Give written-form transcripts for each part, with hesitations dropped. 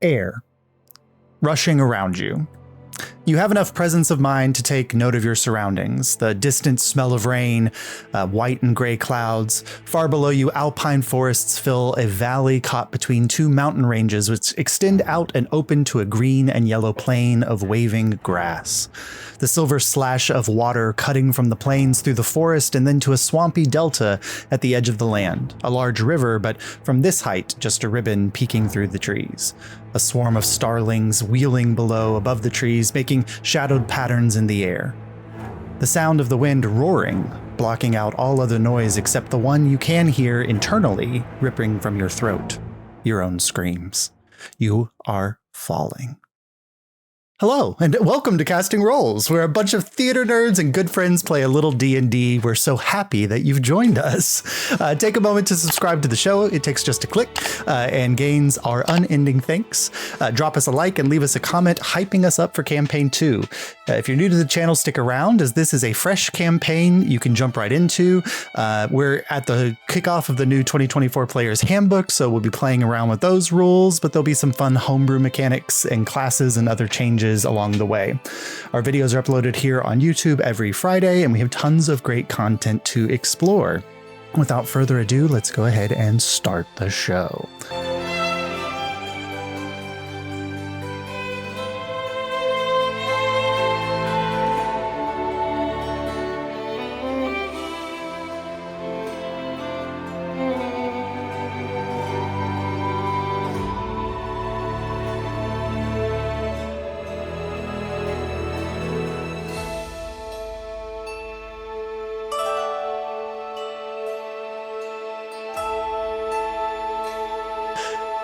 Air, rushing around you. You have enough presence of mind to take note of your surroundings. The distant smell of rain, white and gray clouds. Far below you, alpine forests fill a valley caught between two mountain ranges which extend out and open to a green and yellow plain of waving grass. The silver slash of water cutting from the plains through the forest and then to a swampy delta at the edge of the land. A large river, but from this height, just a ribbon peeking through the trees. A swarm of starlings wheeling below above the trees, making shadowed patterns in the air. The sound of the wind roaring, blocking out all other noise except the one you can hear internally ripping from your throat. Your own screams. You are falling. Hello, and welcome to Casting Roles, where a bunch of theater nerds and good friends play a little D&D. We're so happy that you've joined us. Take a moment to subscribe to the show. It takes just a click and gains our unending thanks. Drop us a like and leave us a comment hyping us up for Campaign 2. If you're new to the channel, stick around, as this is a fresh campaign you can jump right into. We're at the kickoff of the new 2024 Player's Handbook, so we'll be playing around with those rules, but there'll be some fun homebrew mechanics and classes and other changes along the way. Our videos are uploaded here on YouTube every Friday, and we have tons of great content to explore. Without further ado, let's go ahead and start the show.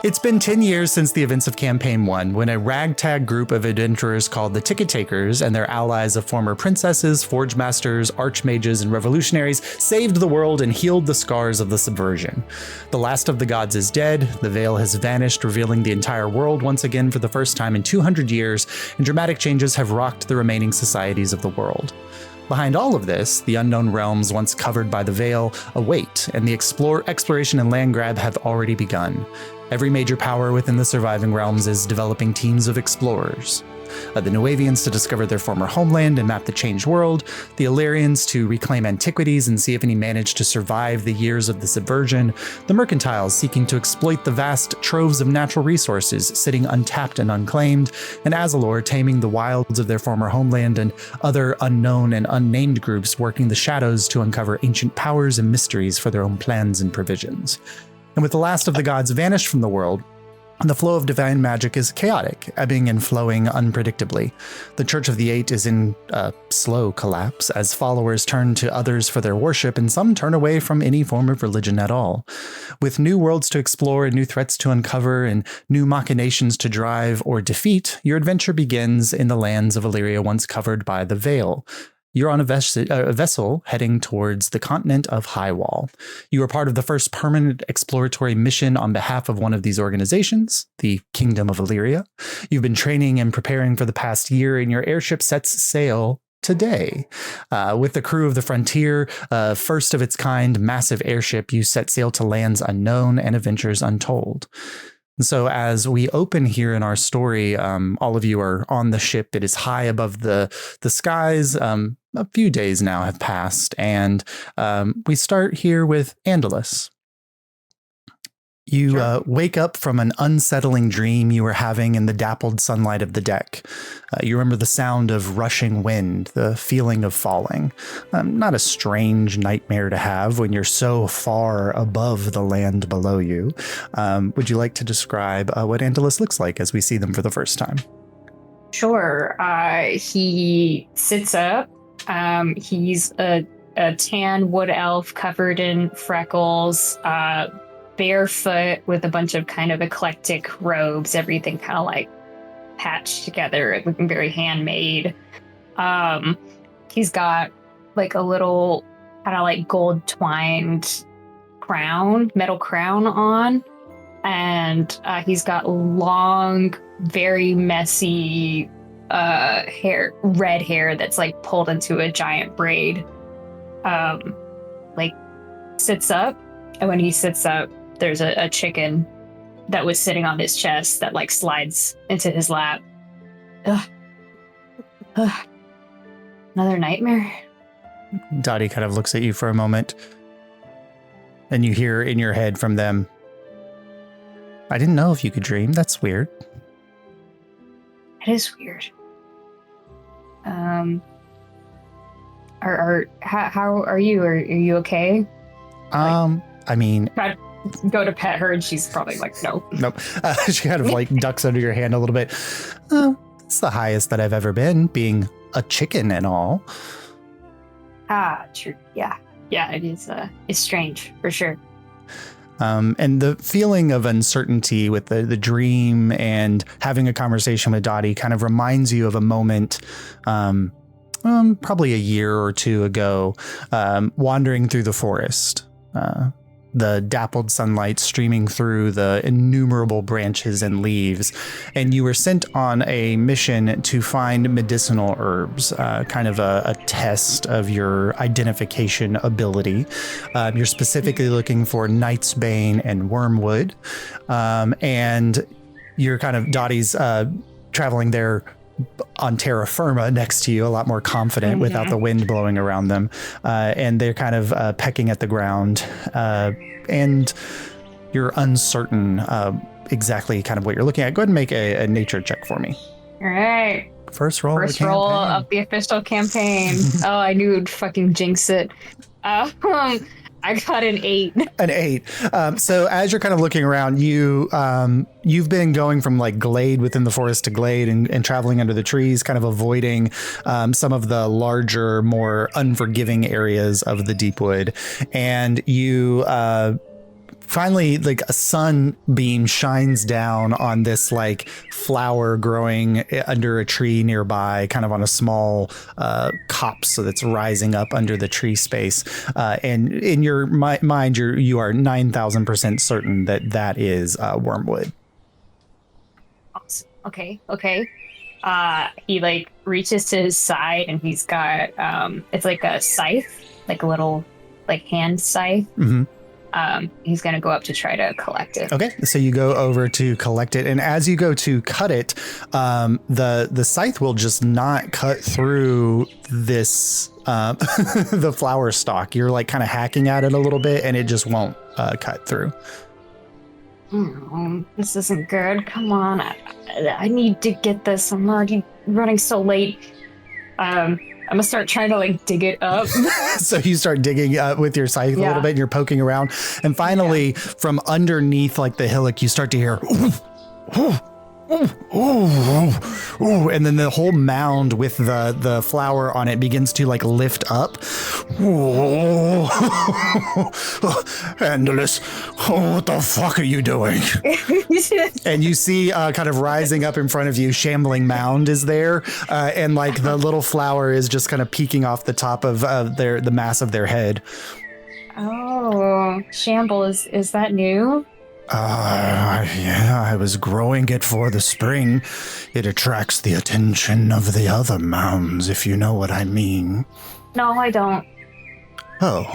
It's been 10 years since the events of Campaign 1, when a ragtag group of adventurers called the Ticket Takers and their allies of former princesses, forge masters, archmages, and revolutionaries saved the world and healed the scars of the subversion. The last of the gods is dead, the veil has vanished, revealing the entire world once again for the first time in 200 years, and dramatic changes have rocked the remaining societies of the world. Behind all of this, the unknown realms once covered by the veil await, and the exploration and land grab have already begun. Every major power within the surviving realms is developing teams of explorers. The Nuavians to discover their former homeland and map the changed world, the Illyrians to reclaim antiquities and see if any manage to survive the years of the subversion, the Mercantiles seeking to exploit the vast troves of natural resources sitting untapped and unclaimed, and Azalor taming the wilds of their former homeland, and other unknown and unnamed groups working the shadows to uncover ancient powers and mysteries for their own plans and provisions. And with the last of the gods vanished from the world, the flow of divine magic is chaotic, ebbing and flowing unpredictably. The Church of the Eight is in slow collapse as followers turn to others for their worship, and some turn away from any form of religion at all. With new worlds to explore and new threats to uncover and new machinations to drive or defeat, your adventure begins in the lands of Illyria once covered by the Veil. You're on a vessel heading towards the continent of Highwall. You are part of the first permanent exploratory mission on behalf of one of these organizations, the Kingdom of Illyria. You've been training and preparing for the past year, and your airship sets sail today. With the crew of the Frontier, first of its kind massive airship, you set sail to lands unknown and adventures untold. So as we open here in our story, all of you are on the ship. It is high above the skies. A few days now have passed, and we start here with Angelus. You wake up from an unsettling dream you were having in the dappled sunlight of the deck. You remember the sound of rushing wind, the feeling of falling. Not a strange nightmare to have when you're so far above the land below you. Would you like to describe what Angelus looks like as we see them for the first time? Sure. He sits up. He's a tan wood elf covered in freckles, barefoot with a bunch of kind of eclectic robes, everything kind of like patched together, looking very handmade. He's got like a little kind of like gold twined metal crown on, and he's got long, very messy red hair that's like pulled into a giant braid. Like sits up, and when he sits up, there's a chicken that was sitting on his chest that like slides into his lap. Ugh. Ugh. Another nightmare? Dottie kind of looks at you for a moment, and you hear in your head from them, I didn't know if you could dream. That's weird. It is weird. How are you? Are you okay? I mean, Try to go to pet her, and she's probably like, no. Nope. She kind of like ducks under your hand a little bit. It's the highest that I've ever been, being a chicken and all. Ah, true. Yeah. Yeah, it is. It's strange, for sure. And the feeling of uncertainty with the dream and having a conversation with Dottie kind of reminds you of a moment, probably a year or two ago, wandering through the forest. The dappled sunlight streaming through the innumerable branches and leaves. And you were sent on a mission to find medicinal herbs, kind of a test of your identification ability. You're specifically looking for Knight's Bane and Wormwood. And you're kind of, Dottie's traveling there on terra firma next to you, a lot more confident without the wind blowing around them. And they're kind of pecking at the ground. And you're uncertain exactly kind of what you're looking at. Go ahead and make a nature check for me. All right. First roll of the official campaign. Oh, I knew it would fucking jinx it. I got an 8. An 8. So as you're kind of looking around, you've been going from like glade within the forest to glade and traveling under the trees, kind of avoiding some of the larger, more unforgiving areas of the deep wood. And you finally, like a sunbeam shines down on this like flower growing under a tree nearby, kind of on a small copse, so that's rising up under the tree space. And in your mind, you are 9,000% certain that is wormwood. Awesome. Okay. He like reaches to his side, and he's got it's like a scythe, like a little like hand scythe. Mm-hmm. He's going to go up to try to collect it. Okay, so you go over to collect it, and as you go to cut it, the scythe will just not cut through this the flower stalk. You're like kind of hacking at it a little bit, and it just won't cut through. This isn't good. Come on, I need to get this. I'm already running so late. I'm gonna start trying to like dig it up. So you start digging with your scythe a little bit, and you're poking around, and finally from underneath like the hillock you start to hear and then the whole mound with the flower on it begins to like lift up. Andus, what the fuck are you doing? And you see kind of rising up in front of you, Shambling Mound is there, and like the little flower is just kind of peeking off the top of the mass of their head. Oh, Shamble, is that new? Yeah, I was growing it for the spring. It attracts the attention of the other mounds, if you know what I mean. No, I don't. Oh,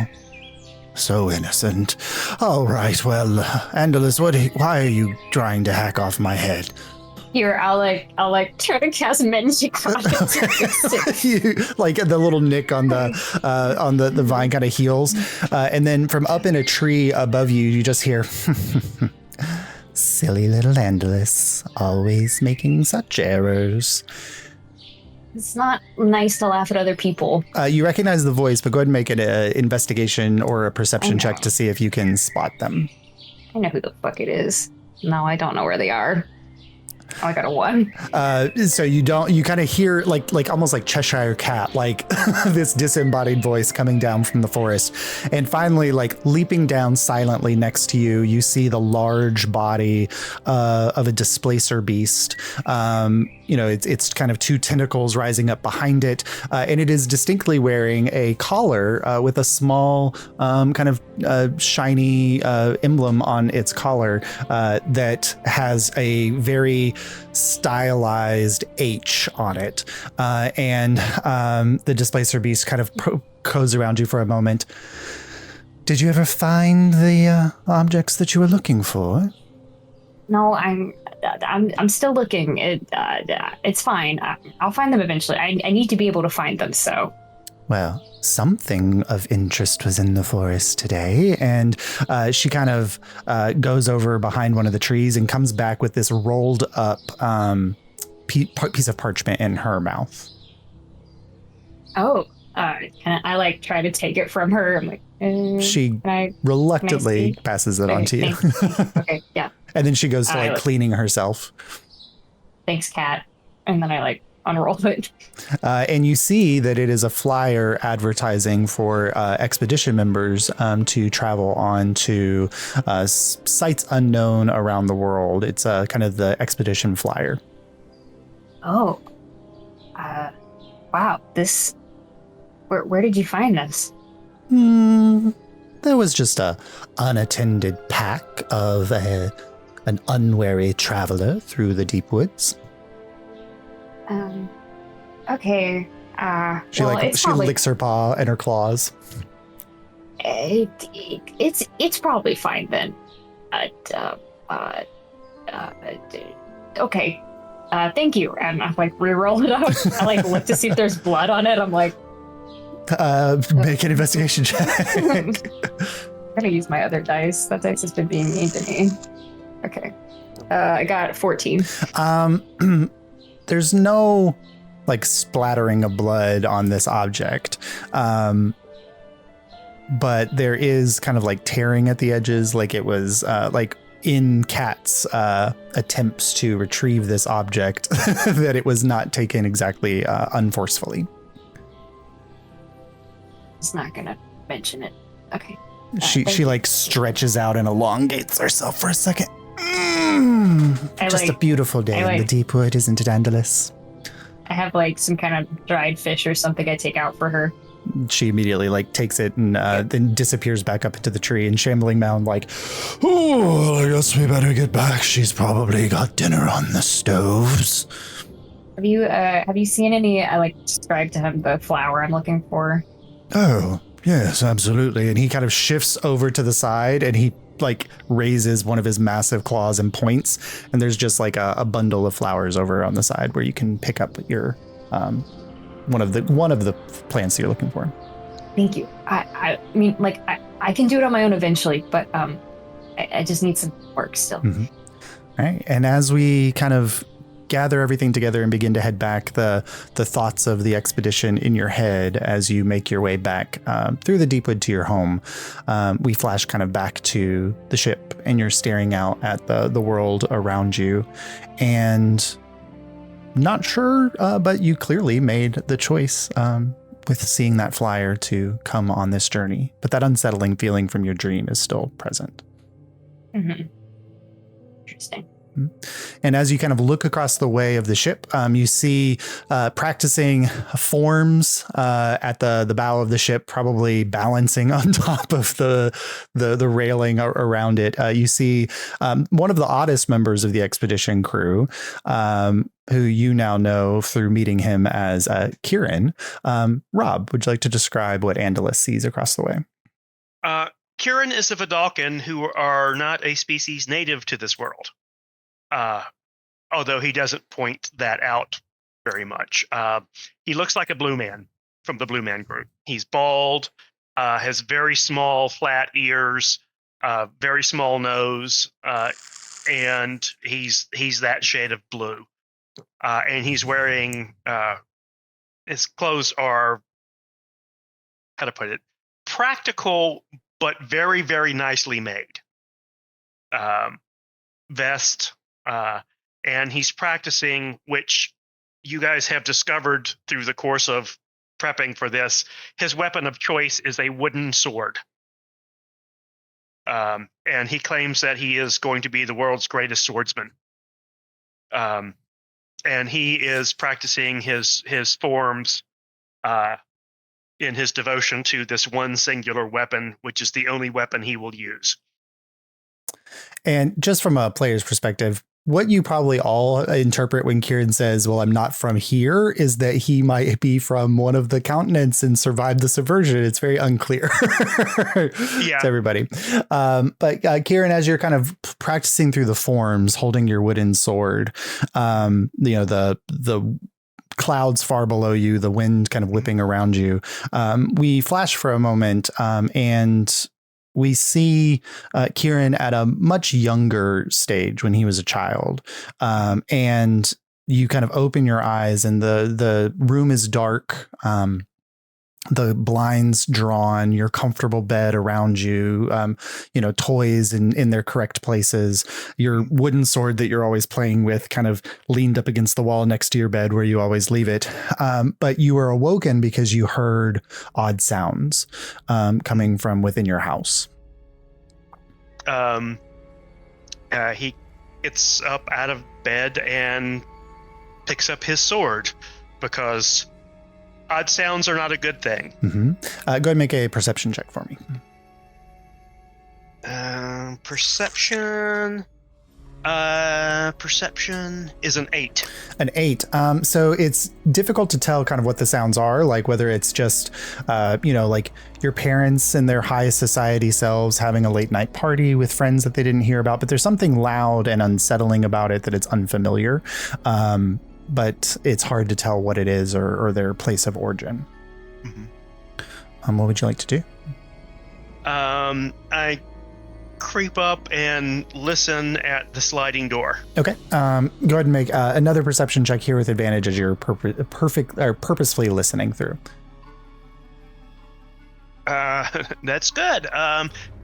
so innocent. All right, well, Angelus, why are you trying to hack off my head? Here, I'll try to cast magic on it. You, like the little nick on the vine kind of heals, and then from up in a tree above you, you just hear, "Silly little Angelus, always making such errors." It's not nice to laugh at other people. You recognize the voice, but go ahead and make an investigation or a perception check to see if you can spot them. I know who the fuck it is. No, I don't know where they are. Oh, I got a 1. So you kind of hear like almost like Cheshire Cat, like this disembodied voice coming down from the forest. And finally, like leaping down silently next to you, you see the large body of a displacer beast. It's kind of 2 tentacles rising up behind it. And it is distinctly wearing a collar with a small kind of shiny emblem on its collar that has a very stylized H on it. And the displacer beast kind of goes around you for a moment. Did you ever find the objects that you were looking for? No, I'm still looking. It's fine. I'll find them eventually. I need to be able to find them. So. Well, something of interest was in the forest today, and she kind of goes over behind one of the trees and comes back with this rolled up piece of parchment in her mouth. Oh, can I like try to take it from her? I'm like, she reluctantly passes it on to you. Okay, yeah. And then she goes to like cleaning herself. Thanks, Kat. And then I like unroll it. And you see that it is a flyer advertising for expedition members to travel on to sites unknown around the world. It's kind of the expedition flyer. Oh, wow. This. Where did you find this? There was just a unattended pack of an unwary traveler through the deep woods. Okay. She licks her paw and her claws. It's probably fine then. Okay. Thank you. And I like re-roll it up. I like look to see if there's blood on it. I'm like, make an investigation check. I'm gonna use my other dice. That dice has been being mean to me. Okay. I got 14. There's no like splattering of blood on this object. But there is kind of like tearing at the edges, like it was like in Kat's attempts to retrieve this object, that it was not taken exactly unforcefully. It's not gonna mention it. Okay. She like stretches out and elongates herself for a second. Just a beautiful day in the deep wood, isn't it, Angelus? I have like some kind of dried fish or something I take out for her. She immediately like takes it and then disappears back up into the tree, and Shambling Mound like, oh, I guess we better get back. She's probably got dinner on the stoves. Have you seen any? I like described to him the flower I'm looking for. Oh, yes, absolutely. And he kind of shifts over to the side and he like raises one of his massive claws and points. And there's just like a bundle of flowers over on the side where you can pick up your one of the plants you're looking for. Thank you. I mean, like I can do it on my own eventually, but I just need some work still. Mm-hmm. All right. And as we kind of gather everything together and begin to head back, the thoughts of the expedition in your head as you make your way back through the Deepwood to your home, we flash kind of back to the ship, and you're staring out at the world around you, and not sure, but you clearly made the choice with seeing that flyer to come on this journey, but that unsettling feeling from your dream is still present. Mm-hmm. Interesting. And as you kind of look across the way of the ship, you see practicing forms at the bow of the ship, probably balancing on top of the railing around it. You see one of the oddest members of the expedition crew, who you now know through meeting him as Kieran. Rob, would you like to describe what Andus sees across the way? Kieran is a Vidalcan who are not a species native to this world. Although he doesn't point that out very much. He looks like a blue man from the Blue Man group. He's bald, has very small, flat ears, very small nose, and he's that shade of blue. And he's wearing, his clothes are, how to put it, practical, but very, very nicely made. Vest, and he's practicing, which you guys have discovered through the course of prepping for this. His weapon of choice is a wooden sword. And he claims that he is going to be the world's greatest swordsman. And he is practicing his forms in his devotion to this one singular weapon, which is the only weapon he will use. And just from a player's perspective, what you probably all interpret when Kieran says, well, I'm not from here, is that he might be from one of the continents and survived the subversion. It's very unclear to everybody. But Kieran, as you're kind of practicing through the forms, holding your wooden sword, the clouds far below you, the wind kind of whipping around you. We flash for a moment and we see Kieran at a much younger stage when he was a child. And you kind of open your eyes and the room is dark. The blinds drawn, your comfortable bed around you, toys in their correct places, your wooden sword that you're always playing with kind of leaned up against the wall next to your bed where you always leave it. But you were awoken because you heard odd sounds coming from within your house. He gets up out of bed and picks up his sword because odd sounds are not a good thing. Mm-hmm. Go ahead and make a perception check for me. Perception is an 8. An 8. So it's difficult to tell kind of what the sounds are, like whether it's just, like your parents and their high society selves having a late night party with friends that they didn't hear about, but there's something loud and unsettling about it that it's unfamiliar. But it's hard to tell what it is or their place of origin. Mm-hmm. What would you like to do? I creep up and listen at the sliding door. Okay. Go ahead and make another perception check here with advantage as you're purposefully listening through. That's good.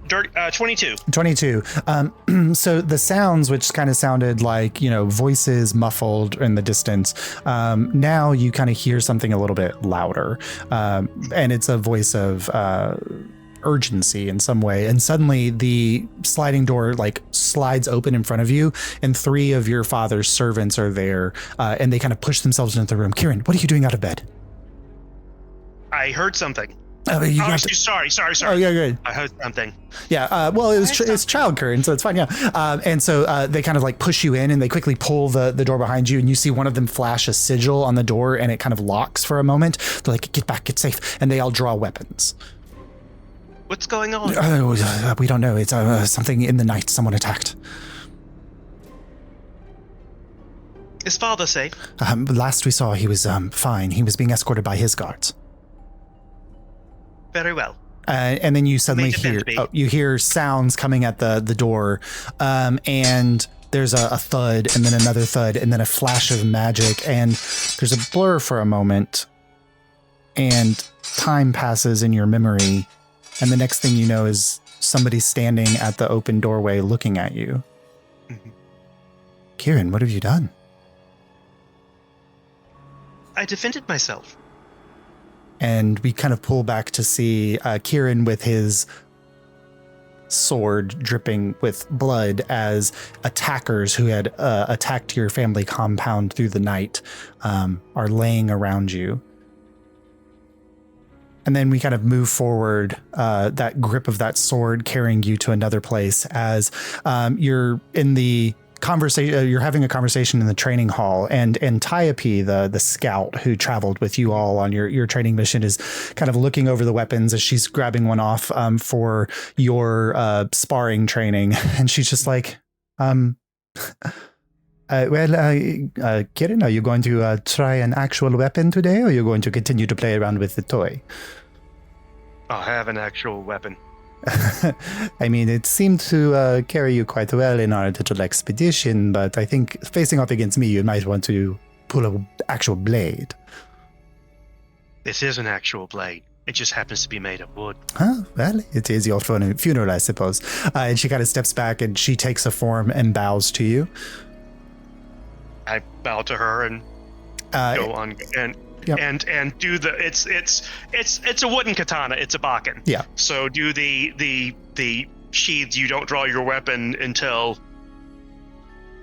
22. 22. So the sounds, which kind of sounded like, voices muffled in the distance. Now you kind of hear something a little bit louder. And it's a voice of urgency in some way. And suddenly the sliding door slides open in front of you and 3 of your father's servants are there. And they kind of push themselves into the room. Kieran, what are you doing out of bed? I heard something. Sorry. Oh, yeah, good. I heard something. Yeah, well, it's child Kieran, so it's fine, yeah. And so they kind of push you in and they quickly pull the door behind you and you see one of them flash a sigil on the door and it kind of locks for a moment. They're like, get back, get safe. And they all draw weapons. What's going on? We don't know. It's something in the night. Someone attacked. Is father safe? Last we saw, he was fine. He was being escorted by his guards. Very well. And then you suddenly hear sounds coming at the door, and there's a thud, and then another thud, and then a flash of magic, and there's a blur for a moment, and time passes in your memory, and the next thing you know is somebody standing at the open doorway looking at you. Mm-hmm. Kieran, what have you done? I defended myself. And we kind of pull back to see Kieran with his sword dripping with blood as attackers who had attacked your family compound through the night are laying around you. And then we kind of move forward, that grip of that sword carrying you to another place as you're in the conversation. You're having a conversation in the training hall, and Tiope, the scout who traveled with you all on your training mission, is kind of looking over the weapons as she's grabbing one off for your sparring training, and she's just like, Kieran, are you going to try an actual weapon today, or are you going to continue to play around with the toy? I'll have an actual weapon. I mean, it seemed to carry you quite well in our little expedition, but I think facing off against me, you might want to pull an actual blade. This is an actual blade. It just happens to be made of wood. Huh? Well, it is your funeral, I suppose. And she kind of steps back and she takes a form and bows to you. I bow to her and go on and Yep. and do the it's a wooden katana. It's a bakken. Yeah. So do the sheaths. You don't draw your weapon until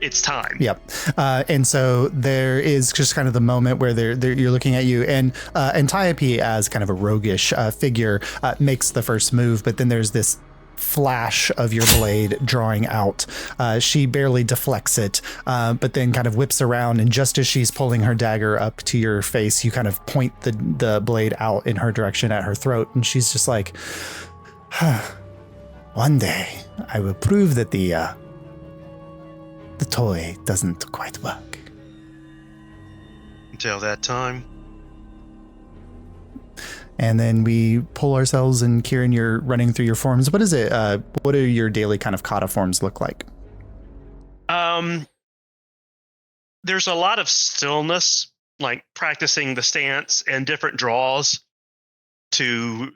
it's time. Yep. And so there is just kind of the moment where you're looking at you, and Tiope, as kind of a roguish figure, makes the first move, but then there's this flash of your blade drawing out. She barely deflects it, but then kind of whips around, and just as she's pulling her dagger up to your face, you kind of point the blade out in her direction at her throat, and she's just like, one day I will prove that the toy doesn't quite work. Until that time. And then we pull ourselves, and Kieran, you're running through your forms. What is it? What do your daily kind of kata forms look like? There's a lot of stillness, like practicing the stance and different draws to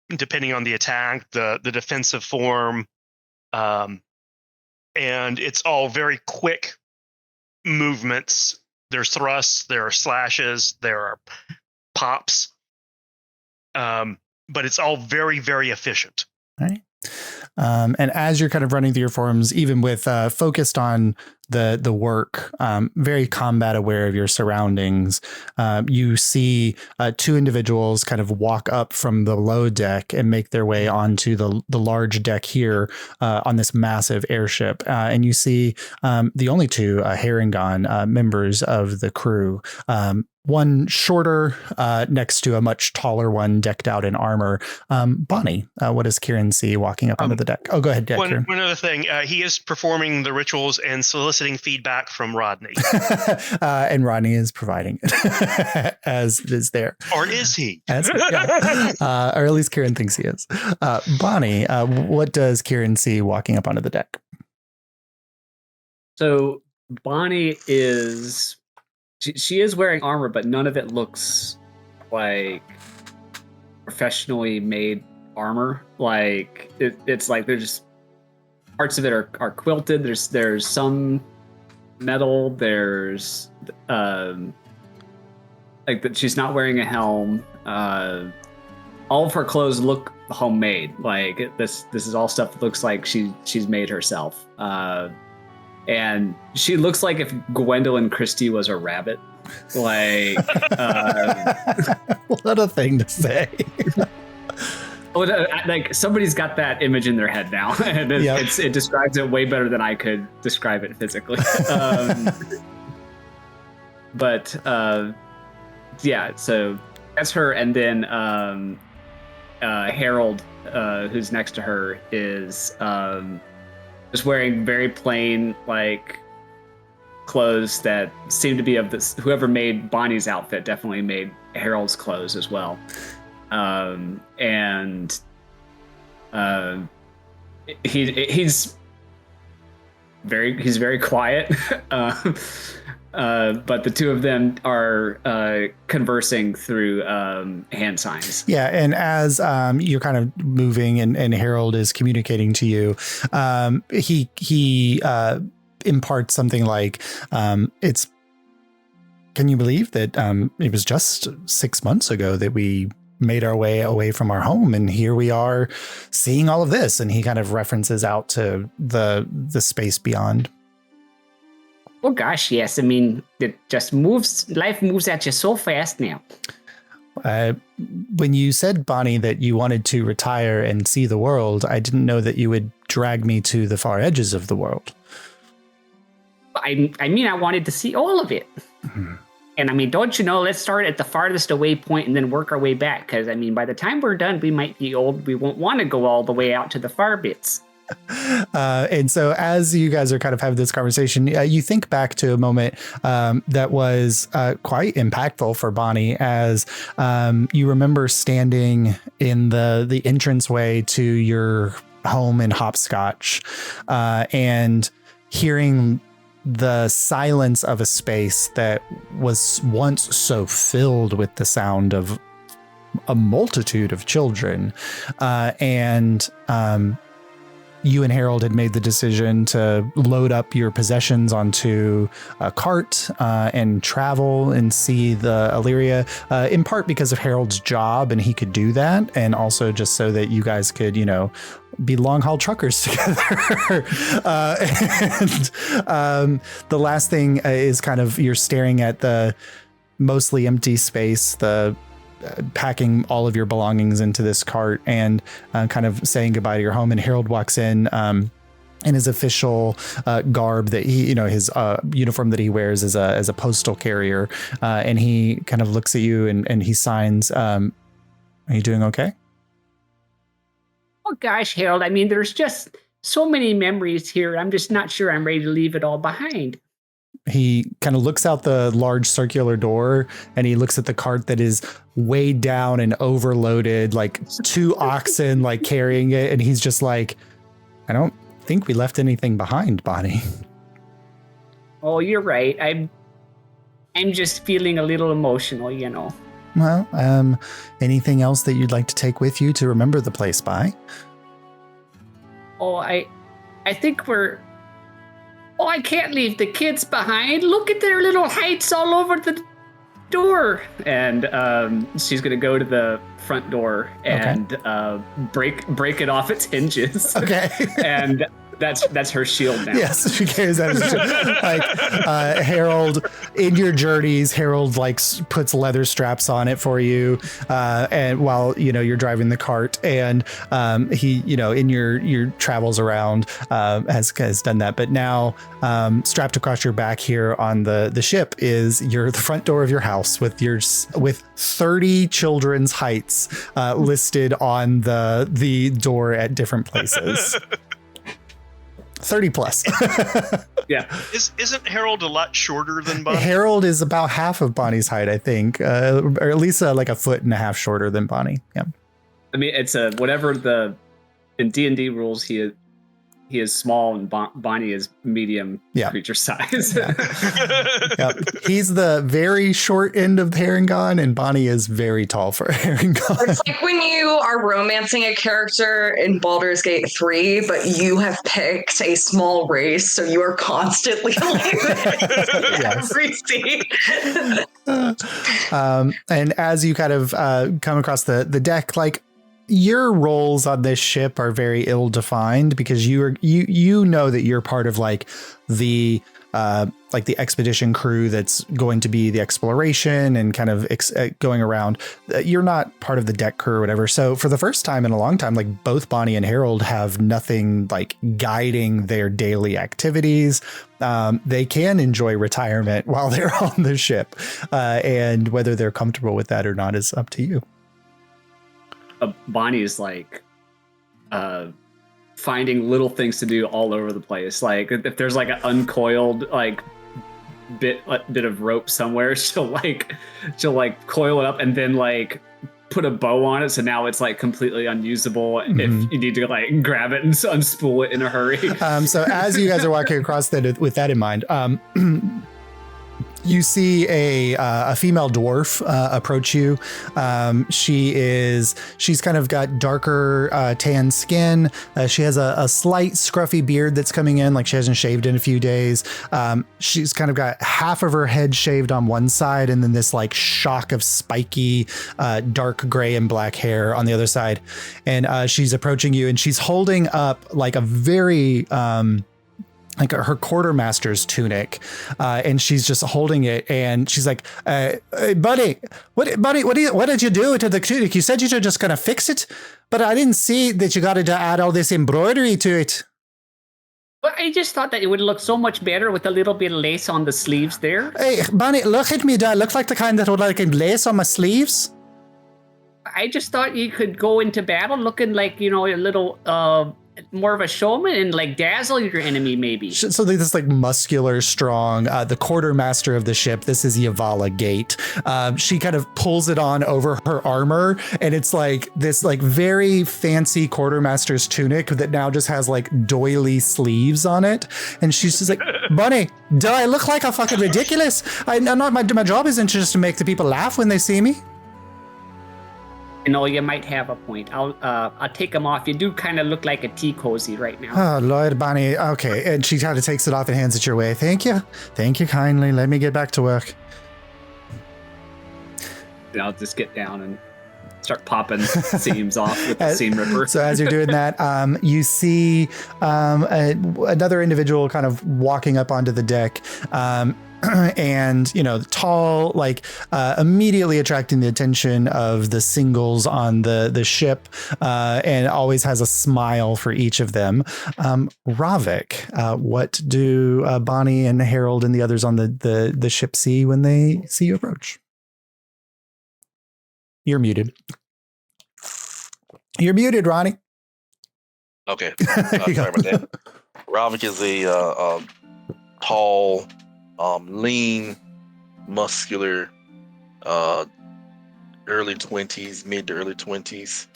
depending on the attack, the defensive form, and it's all very quick movements. There's thrusts, there are slashes, there are pops, but it's all very, very efficient. All right. And as you're kind of running through your forms, even with focused on the work, very combat aware of your surroundings, you see two individuals kind of walk up from the low deck and make their way onto the large deck here on this massive airship. And you see the only two Harengon members of the crew. One shorter next to a much taller one decked out in armor. Bonnie, what does Kieran see walking up onto the deck? Oh, go ahead, Kieran. One other thing, he is performing the rituals and soliciting feedback from Rodney. And Rodney is providing it, as is there. Or is he? Yeah. Or at least Kieran thinks he is. Bonnie, what does Kieran see walking up onto the deck? So Bonnie is... She is wearing armor, but none of it looks like professionally made armor. Like it's like there's just parts of it are quilted. There's some metal. There's like that. She's not wearing a helm. All of her clothes look homemade. Like this is all stuff that looks like she's made herself. And she looks like if Gwendolyn Christie was a rabbit. Like, what a thing to say. Like somebody's got that image in their head now. And it describes it way better than I could describe it physically. But yeah, so that's her. And then Harald, who's next to her, is just wearing very plain, like, clothes that seem to be of this. Whoever made Bonnie's outfit definitely made Harald's clothes as well. He's very quiet. But the two of them are conversing through hand signs. Yeah, and as you're kind of moving and Harald is communicating to you, he imparts something like, can you believe that it was just 6 months ago that we made our way away from our home, and here we are seeing all of this? And he kind of references out to the space beyond. Oh gosh, yes. I mean, it just moves. Life moves at you so fast now. When you said, Bonnie, that you wanted to retire and see the world, I didn't know that you would drag me to the far edges of the world. I mean, I wanted to see all of it. Mm-hmm. And I mean, don't you know, let's start at the farthest away point and then work our way back. Because I mean, by the time we're done, we might be old. We won't want to go all the way out to the far bits. And so as you guys are kind of having this conversation, you think back to a moment that was quite impactful for Bonnie, as you remember standing in the entranceway to your home in Hopscotch and hearing the silence of a space that was once so filled with the sound of a multitude of children. You and Harald had made the decision to load up your possessions onto a cart and travel and see the Illyria, in part because of Harald's job and he could do that, and also just so that you guys could, you know, be long haul truckers together. The last thing is kind of you're staring at the mostly empty space, the packing all of your belongings into this cart and kind of saying goodbye to your home. And Harald walks in his official garb that he, his uniform that he wears as a postal carrier. And he kind of looks at you and he signs, are you doing okay? Oh gosh, Harold, I mean, there's just so many memories here. I'm just not sure I'm ready to leave it all behind. He kind of looks out the large circular door and he looks at the cart that is weighed down and overloaded, like 2 oxen, like carrying it. And he's just like, I don't think we left anything behind, Bonnie. Oh, you're right. I'm just feeling a little emotional, Well, anything else that you'd like to take with you to remember the place by? Oh, I think we're... Oh, I can't leave the kids behind. Look at their little heights all over the door. And she's going to go to the front door and break it off its hinges. Okay. And that's her shield now. Yes, she carries that as a shield. Like Harald, in your journeys, Harald puts leather straps on it for you, and while you're driving the cart, and he in your travels around has done that. But now strapped across your back here on the ship is the front door of your house with 30 children's heights listed on the door at different places. 30 plus. Yeah. Isn't Harald a lot shorter than Bonnie? Harald is about half of Bonnie's height, I think, or at least like a foot and a half shorter than Bonnie. Yeah. I mean, it's whatever in D&D rules, he is small and Bonnie is medium creature size. Yeah. He's the very short end of the Harengon, and Bonnie is very tall for a Harengon. It's like when you are romancing a character in Baldur's Gate 3, but you have picked a small race, so you are constantly every scene. And as you kind of come across the deck, your roles on this ship are very ill-defined because you know that you're part of the expedition crew that's going to be the exploration and kind of going around. You're not part of the deck crew or whatever. So for the first time in a long time, both Bonnie and Harald have nothing guiding their daily activities. They can enjoy retirement while they're on the ship, and whether they're comfortable with that or not is up to you. Bonnie is finding little things to do all over the place. Like if there's an uncoiled bit of rope somewhere, she'll coil it up and then put a bow on it, so now it's completely unusable. If you need to grab it and unspool it in a hurry. So as you guys are walking across with that in mind, you see a female dwarf approach you. She's kind of got darker tan skin. She has a slight scruffy beard that's coming in, she hasn't shaved in a few days. She's kind of got half of her head shaved on one side and then this shock of spiky dark gray and black hair on the other side. And she's approaching you and she's holding up a very her quartermaster's tunic, and she's just holding it, and she's like, "Buddy, what did you do to the tunic? You said you were just gonna fix it, but I didn't see that you got to add all this embroidery to it." Well, I just thought that it would look so much better with a little bit of lace on the sleeves there. Hey, Bonnie, look at me. Do I look like the kind that would lace on my sleeves? I just thought you could go into battle looking a little more of a showman and dazzle your enemy, maybe. So this muscular, strong, the quartermaster of the ship. This is Yavala Gate. She kind of pulls it on over her armor, and it's this very fancy quartermaster's tunic that now just has doily sleeves on it. And she's just like, "Bunny, do I look like a fucking ridiculous? I'm not. My job isn't just to make the people laugh when they see me." You might have a point. I'll take them off. You do kind of look like a tea cozy right now. Oh, Lord, Bonnie. Okay. And she kind of takes it off and hands it your way. Thank you. Thank you kindly. Let me get back to work. And I'll just get down and start popping seams off with the seam ripper. So as you're doing that, you see another individual kind of walking up onto the deck. and tall, like immediately attracting the attention of the singles on the ship, and always has a smile for each of them. Rovic, what do Bonnie and Harald and the others on the ship see when they see you approach? You're muted. You're muted, Ronnie. Okay. Sorry about that. Robic is a tall, lean, muscular, early 20s, mid to early 20s,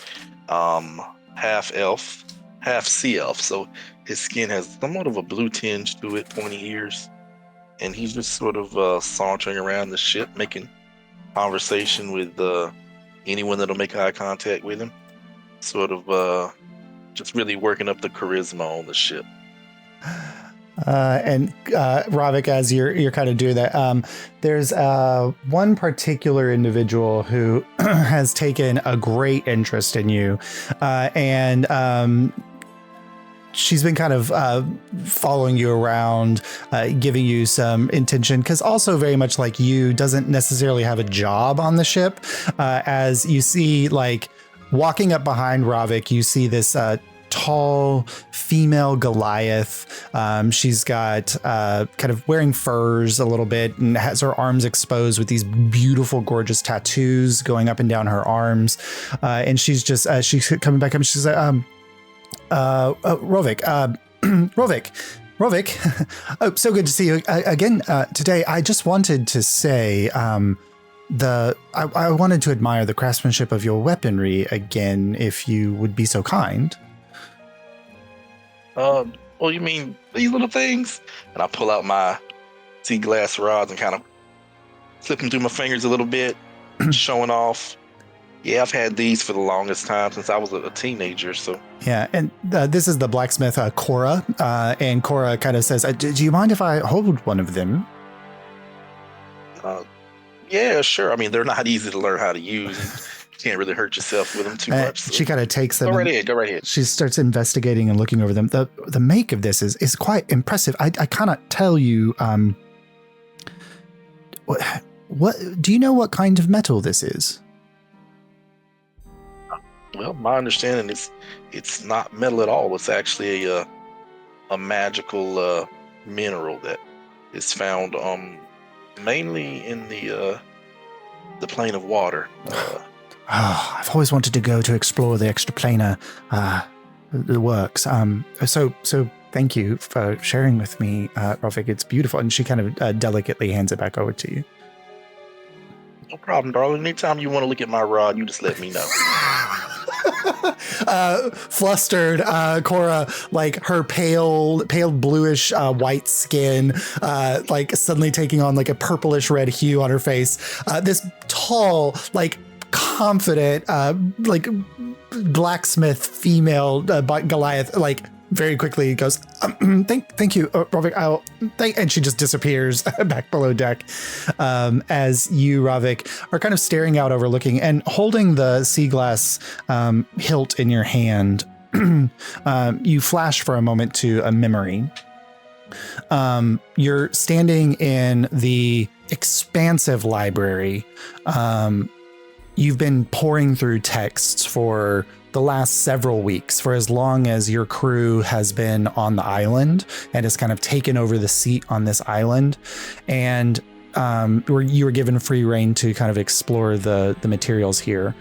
half elf, half sea elf. So his skin has somewhat of a blue tinge to it, pointy ears. And he's just sort of sauntering around the ship, making conversation with anyone that'll make eye contact with him. Sort of just really working up the charisma on the ship. And Rovic, as you're kind of doing that, there's one particular individual who has taken a great interest in you, and she's been kind of following you around, giving you some intention, because also very much like you, doesn't necessarily have a job on the ship. As you see, like walking up behind Rovic, you see this tall female Goliath. She's got kind of wearing furs a little bit and has her arms exposed with these beautiful, gorgeous tattoos going up and down her arms. And she's just she's coming back up. And she's like, Rovic, Rovic. Oh, so good to see you again today. I just wanted to say, I wanted to admire the craftsmanship of your weaponry again, if you would be so kind. Well, you mean these little things? And I pull out my sea glass rods and kind of slip them through my fingers a little bit, showing off. Yeah, I've had these for the longest time since I was a teenager. So yeah, and this is the blacksmith Kora, and Kora kind of says, "Do you mind if I hold one of them?" Yeah, sure. I mean, they're not easy to learn how to use. You can't really hurt yourself with them too much. So. She kind of takes them. Go right ahead. She starts investigating and looking over them. The make of this is quite impressive. I cannot tell you. What do you know? What kind of metal this is? Well, my understanding is it's not metal at all. It's actually a magical mineral that is found mainly in the plane of water. I've always wanted to go to explore the extraplanar works. So thank you for sharing with me, Rovic. It's beautiful. And she kind of delicately hands it back over to you. No problem, darling. Anytime you want to look at my rod, you just let me know. Flustered, Kora, like her pale bluish white skin, like suddenly taking on like a purplish red hue on her face. This tall, like confident, like blacksmith female Goliath, like very quickly goes, thank you, Rovic. And she just disappears back below deck. As you, Rovic, are kind of staring out, overlooking and holding the sea glass hilt in your hand. You flash for a moment to a memory. You're standing in the expansive library. You've been pouring through texts for the last several weeks, for as long as your crew has been on the island and has kind of taken over the seat on this island. And you were given free reign to kind of explore the materials here.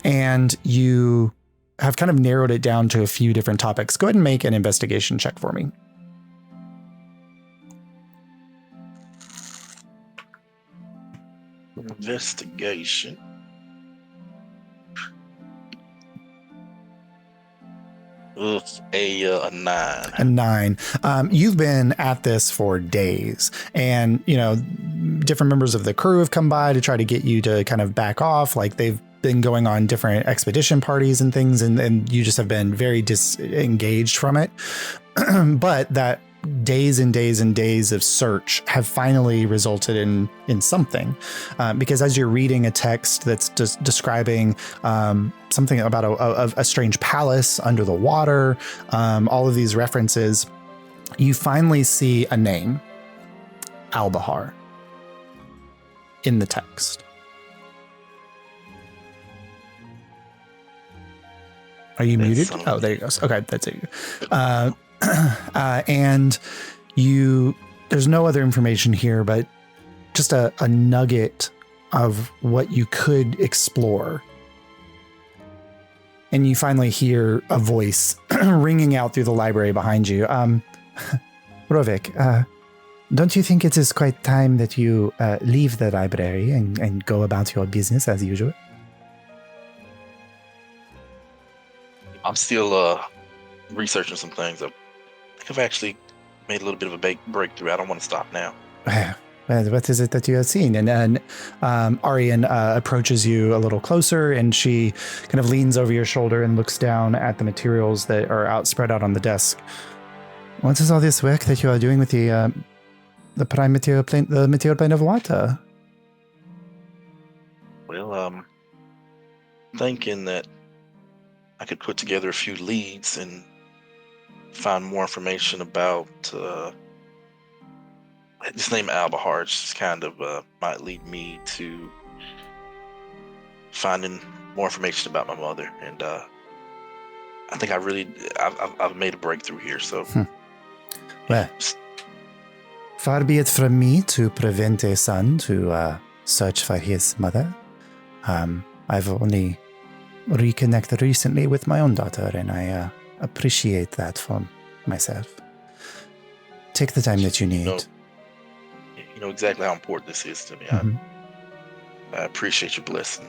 And you have kind of narrowed it down to a few different topics. Go ahead and make an investigation check for me. Investigation. A 9. A 9. You've been at this for days, and different members of the crew have come by to try to get you to kind of back off. Like they've been going on different expedition parties and things, and you just have been very disengaged from it. But that days and days and days of search have finally resulted in something, because as you're reading a text that's just describing something about a strange palace under the water, all of these references, you finally see a name. Albahar in the text. Are you muted? Oh, there you go. Okay, that's it. And there's no other information here, but just a nugget of what you could explore. And you finally hear a voice ringing out through the library behind you. Robic, don't you think it is quite time that you leave the library and go about your business as usual? I'm still researching some things. I think I've actually made a little bit of a breakthrough. I don't want to stop now. Well, what is it that you have seen? And then Arian approaches you a little closer, and she kind of leans over your shoulder and looks down at the materials that are spread out on the desk. What is all this work that you are doing with the prime material plane, the material plane of water? Well, thinking that I could put together a few leads and find more information about this name Albahar. Just kind of might lead me to finding more information about my mother, and I think I've made a breakthrough here. So, well, far be it from me to prevent a son to search for his mother. I've only reconnected recently with my own daughter, and I appreciate that for myself. Take the time that you need. You know exactly how important this is to me. Mm-hmm. I appreciate your blessing.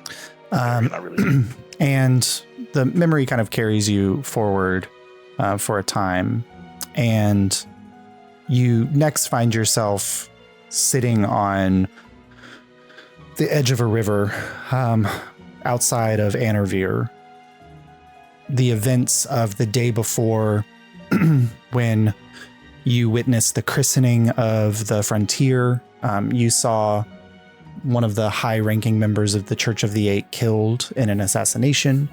I really do. And the memory kind of carries you forward for a time, and you next find yourself sitting on the edge of a river outside of Anervir. The events of the day before, when you witnessed the christening of the frontier, you saw one of the high-ranking members of the Church of the Eight killed in an assassination.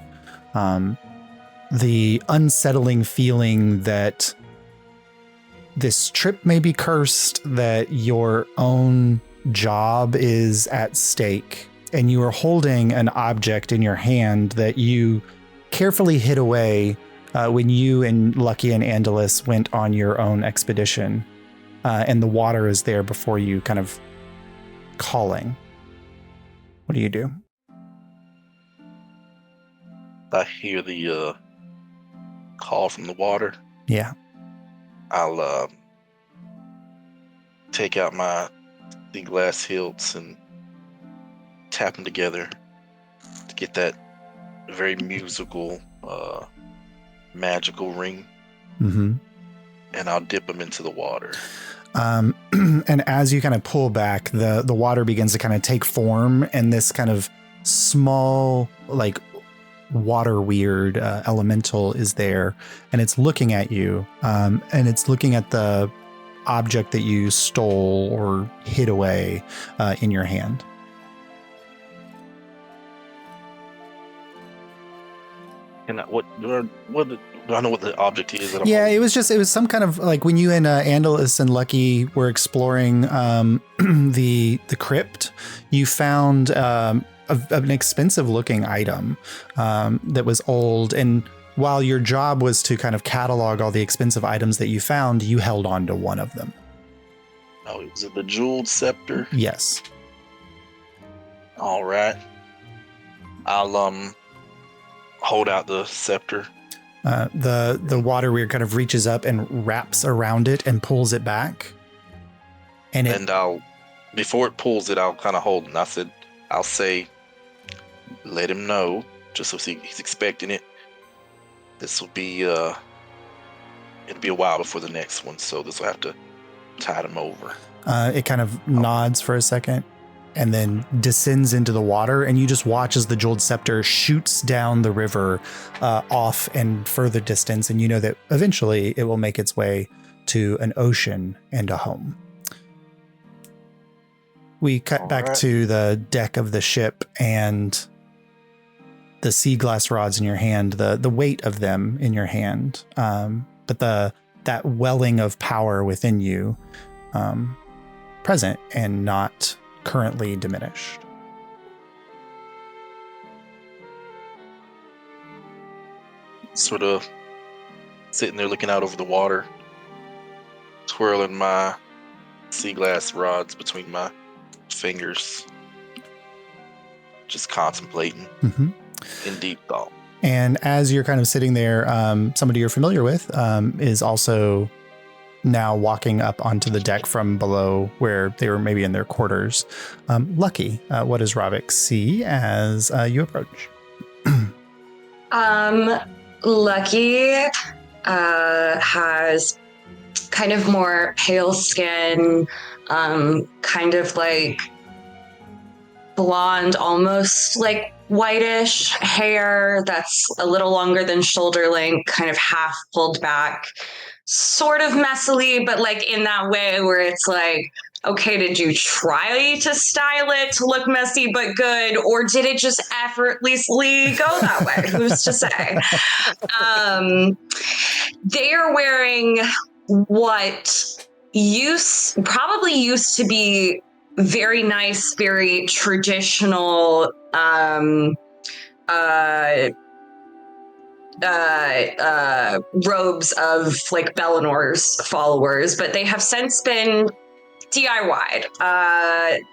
The unsettling feeling that this trip may be cursed, that your own job is at stake, and you are holding an object in your hand that you carefully hid away when you and Lucky and Angelus went on your own expedition, and the water is there before you, kind of calling. What do you do? I hear the call from the water. Yeah. I'll take out my glass hilts and tap them together to get that very musical, magical ring. Mm-hmm. And I'll dip them into the water. And as you kind of pull back, the water begins to kind of take form, and this kind of small, like, water weird elemental is there, and it's looking at you, and it's looking at the object that you stole or hid away in your hand. And what do I know what the object is? Yeah, it was some kind of, like, when you and Andalus and Lucky were exploring the crypt, you found an expensive looking item that was old, and while your job was to kind of catalog all the expensive items that you found, you held on to one of them. Oh, is it the jeweled scepter? Yes. All right. I'll hold out the scepter. The water weird kind of reaches up and wraps around it and pulls it back. And I'll, before it pulls it, I'll kind of hold it. And I'll say, let him know, just so he's expecting it. This will be, it'll be a while before the next one, so this will have to tide him over. It kind of nods for a second and then descends into the water, and you just watch as the jeweled scepter shoots down the river off and further distance, and you know that eventually it will make its way to an ocean and a home. We cut back to the deck of the ship, and the sea glass rods in your hand, the weight of them in your hand, but that welling of power within you. present and not currently diminished. Sort of sitting there looking out over the water, twirling my sea glass rods between my fingers, just contemplating in deep thought. And as you're kind of sitting there, somebody you're familiar with is also now walking up onto the deck from below where they were maybe in their quarters. Lucky, what does Robic see as you approach? Lucky has kind of more pale skin, kind of like blonde, almost like whitish hair that's a little longer than shoulder length, kind of half pulled back, sort of messily, but like in that way where it's like, okay, did you try to style it to look messy but good, or did it just effortlessly go that way? Who's to say? They are wearing what probably used to be very nice, very traditional robes of like Bellinor's followers, but they have since been DIY'd.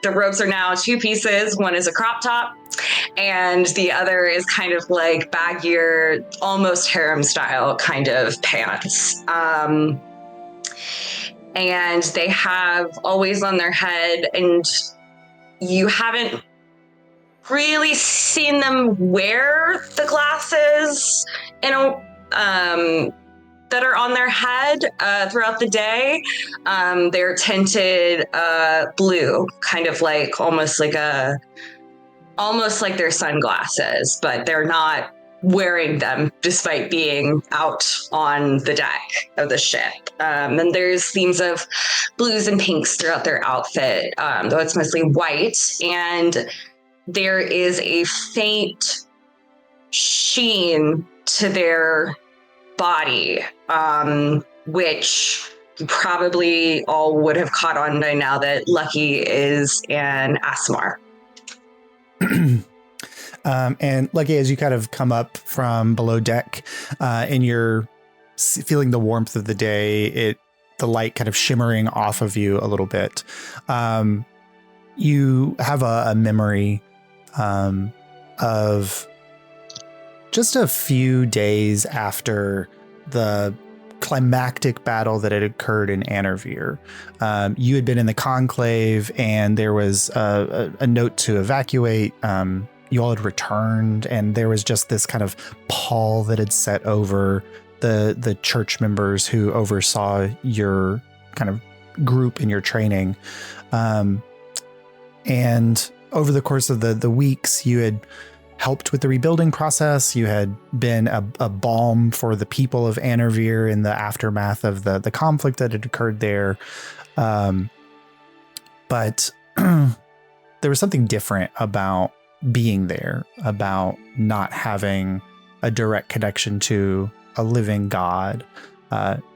The robes are now two pieces. One is a crop top, and the other is kind of like baggier, almost harem style kind of pants. And they have always on their head, and you haven't really seen them wear the glasses that are on their head throughout the day. They're tinted blue, kind of like almost like their sunglasses, but they're not wearing them despite being out on the deck of the ship. And there's themes of blues and pinks throughout their outfit, though it's mostly white. And there is a faint sheen to their body, which you probably all would have caught on by now that Lucky is an Asmar. And Lucky, as you kind of come up from below deck and you're feeling the warmth of the day, the light kind of shimmering off of you a little bit, you have a memory of just a few days after the climactic battle that had occurred in Anarvir. You had been in the conclave, and there was a note to evacuate. You all had returned, and there was just this kind of pall that had set over the church members who oversaw your kind of group in your training. And over the course of the weeks, you had helped with the rebuilding process. You had been a balm for the people of Anarvir in the aftermath of the conflict that had occurred there. But there was something different about being there, about not having a direct connection to a living God,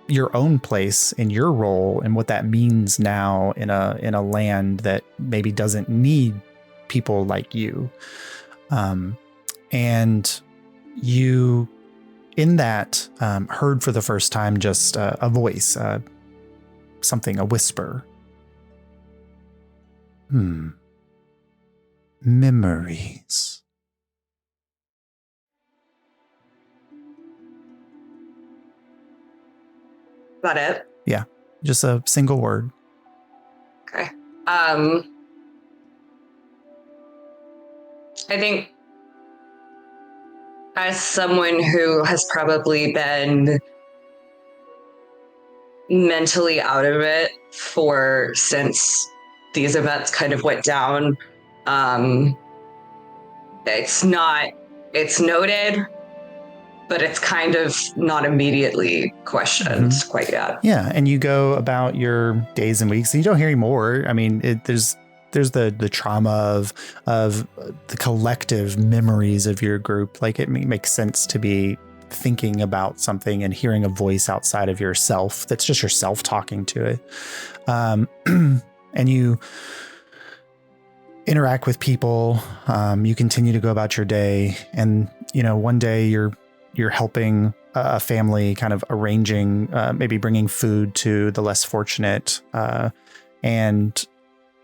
your own place in your role and what that means now in a land that maybe doesn't need people like you. And you, in that, heard for the first time just a voice, a whisper. Memories. That it? Yeah, just a single word. Okay. I think as someone who has probably been mentally out of it since these events kind of went down, it's noted, but it's kind of not immediately questioned quite yet. Yeah, and you go about your days and weeks, and you don't hear any more. I mean, there's the trauma of the collective memories of your group. Like, it makes sense to be thinking about something and hearing a voice outside of yourself that's just yourself talking to it. And you interact with people. You continue to go about your day. And, one day you're helping a family kind of arranging, maybe bringing food to the less fortunate. And,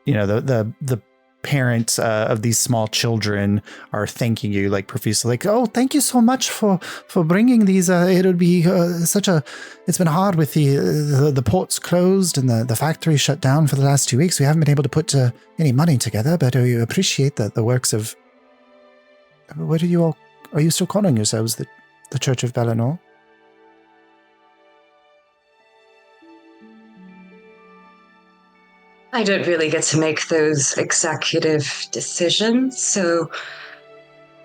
the parents of these small children are thanking you like profusely, like, oh, thank you so much for bringing these. It would be it's been hard with the ports closed and the factory shut down for the last 2 weeks. We haven't been able to put any money together, but we appreciate the works of, what are you still calling yourselves the Church of Bellinor? I don't really get to make those executive decisions, so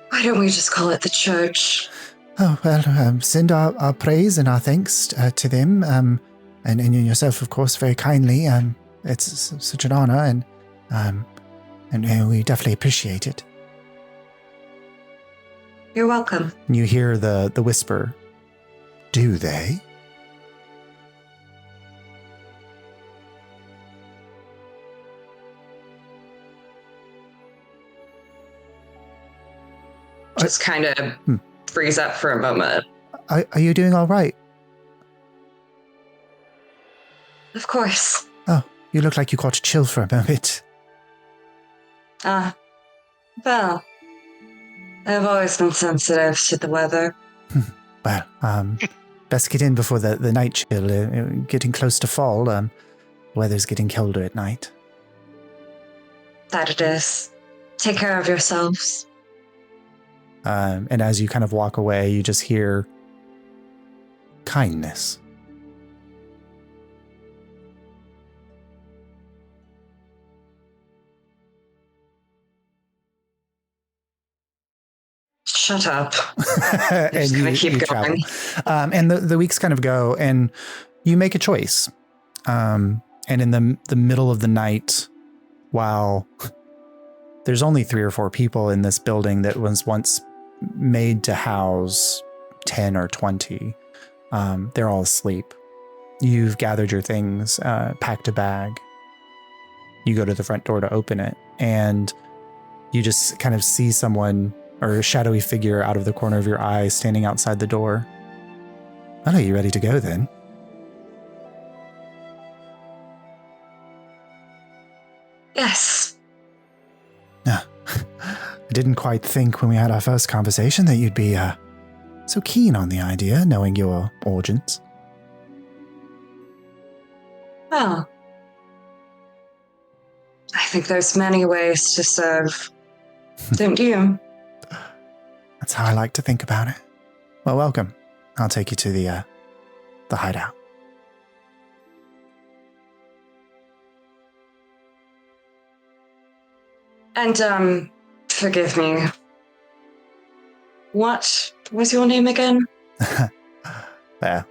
why don't we just call it the church? Oh, well, send our praise and our thanks to them, and yourself, of course, very kindly. It's such an honor, and we definitely appreciate it. You're welcome. You hear the whisper, do they? Just kind of freeze up for a moment. Are you doing all right? Of course. Oh, you look like you caught a chill for a moment. Well, I've always been sensitive to the weather. Well, best get in before the night chill. Getting close to fall. Weather's getting colder at night. That it is. Take care of yourselves. And as you kind of walk away, you just hear kindness. Shut up. And you keep going. And the weeks kind of go, and you make a choice. And in the middle of the night, while there's only 3 or 4 people in this building that was once made to house 10 or 20, they're all asleep. You've gathered your things, packed a bag. You go to the front door to open it, and you just kind of see someone or a shadowy figure out of the corner of your eye standing outside the door. Well, are you ready to go then? Yes. I didn't quite think when we had our first conversation that you'd be so keen on the idea, knowing your origins. Well, I think there's many ways to serve. Don't you? That's how I like to think about it. Well, welcome. I'll take you to the hideout. And, forgive me. What was your name again? Well,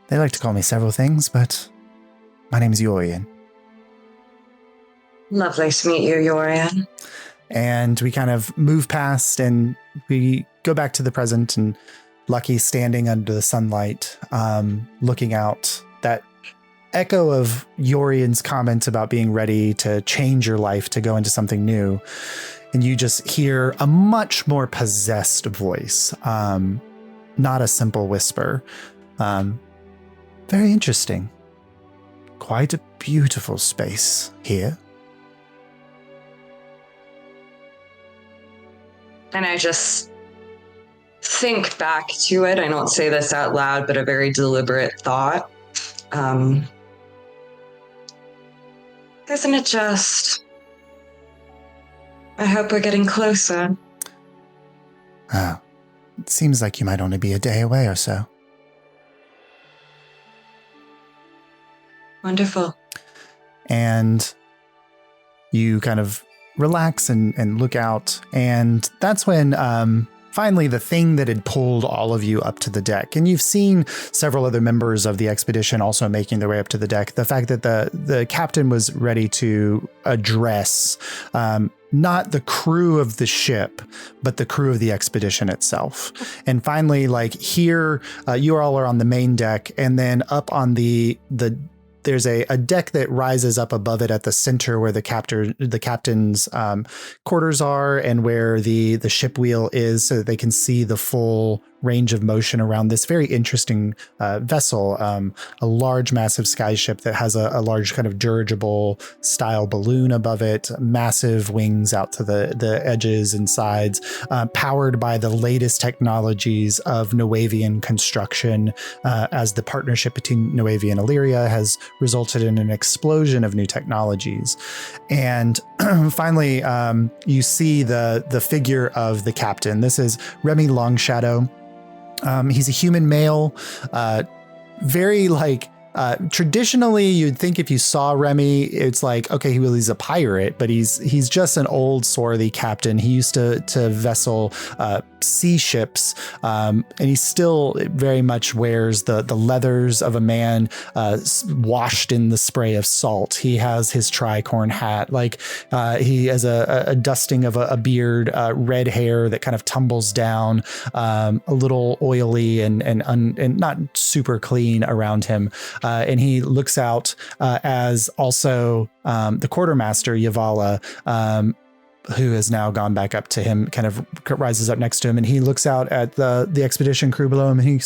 they like to call me several things, but my name's Yorian. Lovely to meet you, Yorian. And we kind of move past and we go back to the present, and Lucky standing under the sunlight, looking out, that echo of Yorian's comments about being ready to change your life, to go into something new. And you just hear a much more possessed voice, not a simple whisper. Very interesting. Quite a beautiful space here. And I just think back to it. I don't say this out loud, but a very deliberate thought. Isn't it just... I hope we're getting closer. Oh, it seems like you might only be a day away or so. Wonderful. And you kind of relax and look out, and that's when finally the thing that had pulled all of you up to the deck, and you've seen several other members of the expedition also making their way up to the deck, the fact that the captain was ready to address not the crew of the ship, but the crew of the expedition itself. And finally, like here, you all are on the main deck, and then up on the there's a deck that rises up above it at the center where the captain's quarters are, and where the ship wheel is, so that they can see the full range of motion around this very interesting vessel, a large, massive skyship that has a large kind of dirigible style balloon above it, massive wings out to the edges and sides, powered by the latest technologies of Noavian construction, as the partnership between Noavia and Illyria has resulted in an explosion of new technologies. And finally, you see the figure of the captain. This is Remy Longshadow. He's a human male, very like, traditionally you'd think if you saw Remy, it's like, okay, he's a pirate, but he's just an old swarthy captain. He used to vessel sea ships, and he still very much wears the leathers of a man washed in the spray of salt. He has his tricorn hat, like he has a dusting of a beard, red hair that kind of tumbles down, a little oily and not super clean around him. And he looks out as also the quartermaster, Yavala, who has now gone back up to him, kind of rises up next to him, and he looks out at the expedition crew below him, and he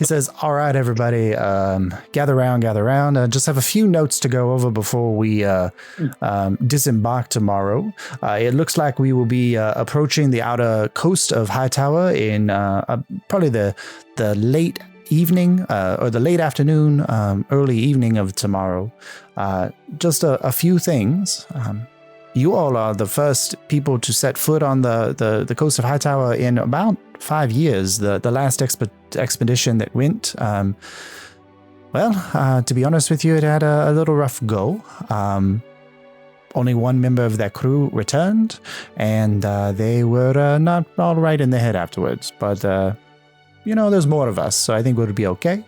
says, all right, everybody, gather around. Just have a few notes to go over before we disembark tomorrow. It looks like we will be approaching the outer coast of Hightower in probably the late evening or the late afternoon, early evening of tomorrow. Just a few things. You all are the first people to set foot on the coast of Hightower in about 5 years. The last expedition that went, to be honest with you, it had a little rough go. Only one member of that crew returned, and they were not all right in the head afterwards. But, there's more of us, so I think we'll be okay.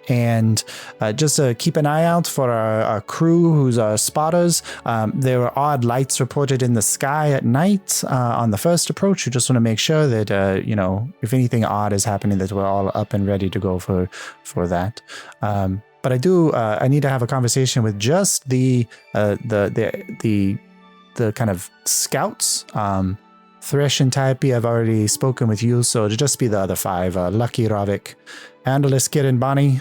And just to keep an eye out for our crew who's our spotters. There were odd lights reported in the sky at night on the first approach. We just want to make sure that, if anything odd is happening, that we're all up and ready to go for that. But I need to have a conversation with just the kind of scouts. Thresh and Type, I've already spoken with you, so it'll just be the other 5, Lucky, Robic, Angelus, Kieran, Bonnie.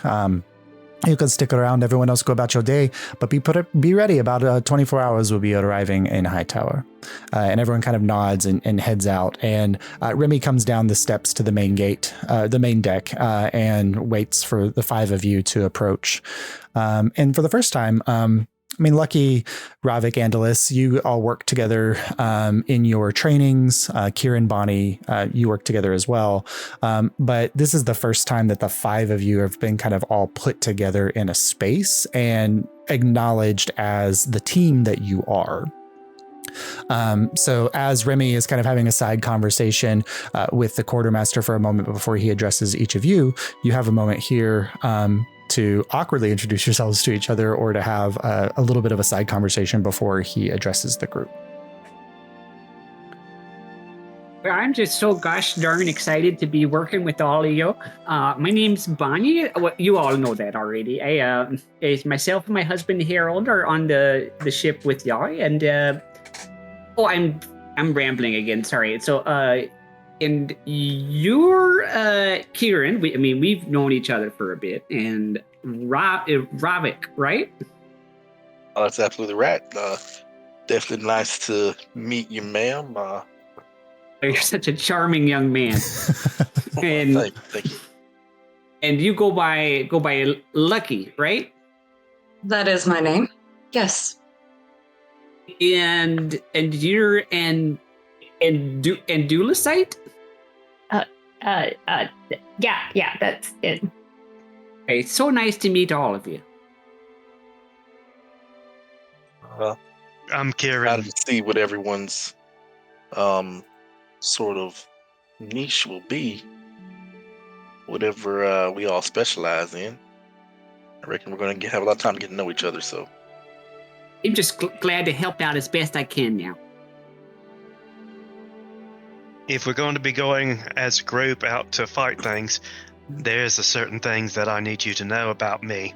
You can stick around, everyone else go about your day, but be ready, about 24 hours we'll be arriving in Hightower. And everyone kind of nods and heads out, and Remy comes down the steps to the main gate, the main deck, and waits for the 5 of you to approach. And for the first time, Lucky, Robic, Andalus, you all work together in your trainings. Kieran, Bonnie, you work together as well. But this is the first time that the 5 of you have been kind of all put together in a space and acknowledged as the team that you are. So as Remy is kind of having a side conversation with the quartermaster for a moment before he addresses each of you, you have a moment here to awkwardly introduce yourselves to each other, or to have a little bit of a side conversation before he addresses the group. Well, I'm just so gosh darn excited to be working with all of you. My name's Bonnie. Well, you all know that already. It's myself and my husband Harald are on the ship with y'all, and I'm rambling again. Sorry. So and you're Kieran. We've known each other for a bit, and Robic, right? Oh, that's absolutely right. Definitely nice to meet you, ma'am. You're such a charming young man. And thank you. And you go by Lucky, right? That is my name. Yes. And you're an Andulusite? Yeah, that's it. Okay, it's so nice to meet all of you. I'm Kieran. How to see what everyone's sort of niche will be. Whatever we all specialize in. I reckon we're going to have a lot of time to get to know each other. So I'm just glad to help out as best I can now. If we're going to be going as a group out to fight things, There's a certain things that I need you to know about me.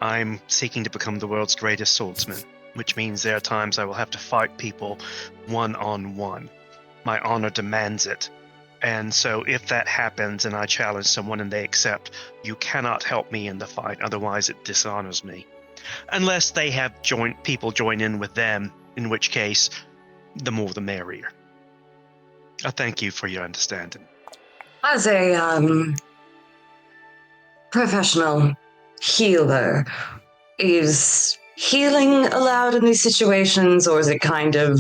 I'm seeking to become the world's greatest swordsman, which means there are times I will have to fight people one-on-one. My honor demands it. And so if that happens and I challenge someone and they accept, you cannot help me in the fight, otherwise it dishonors me. Unless they have people join in with them, in which case, the more the merrier. I thank you for your understanding. As a professional healer, is healing allowed in these situations, or is it kind of,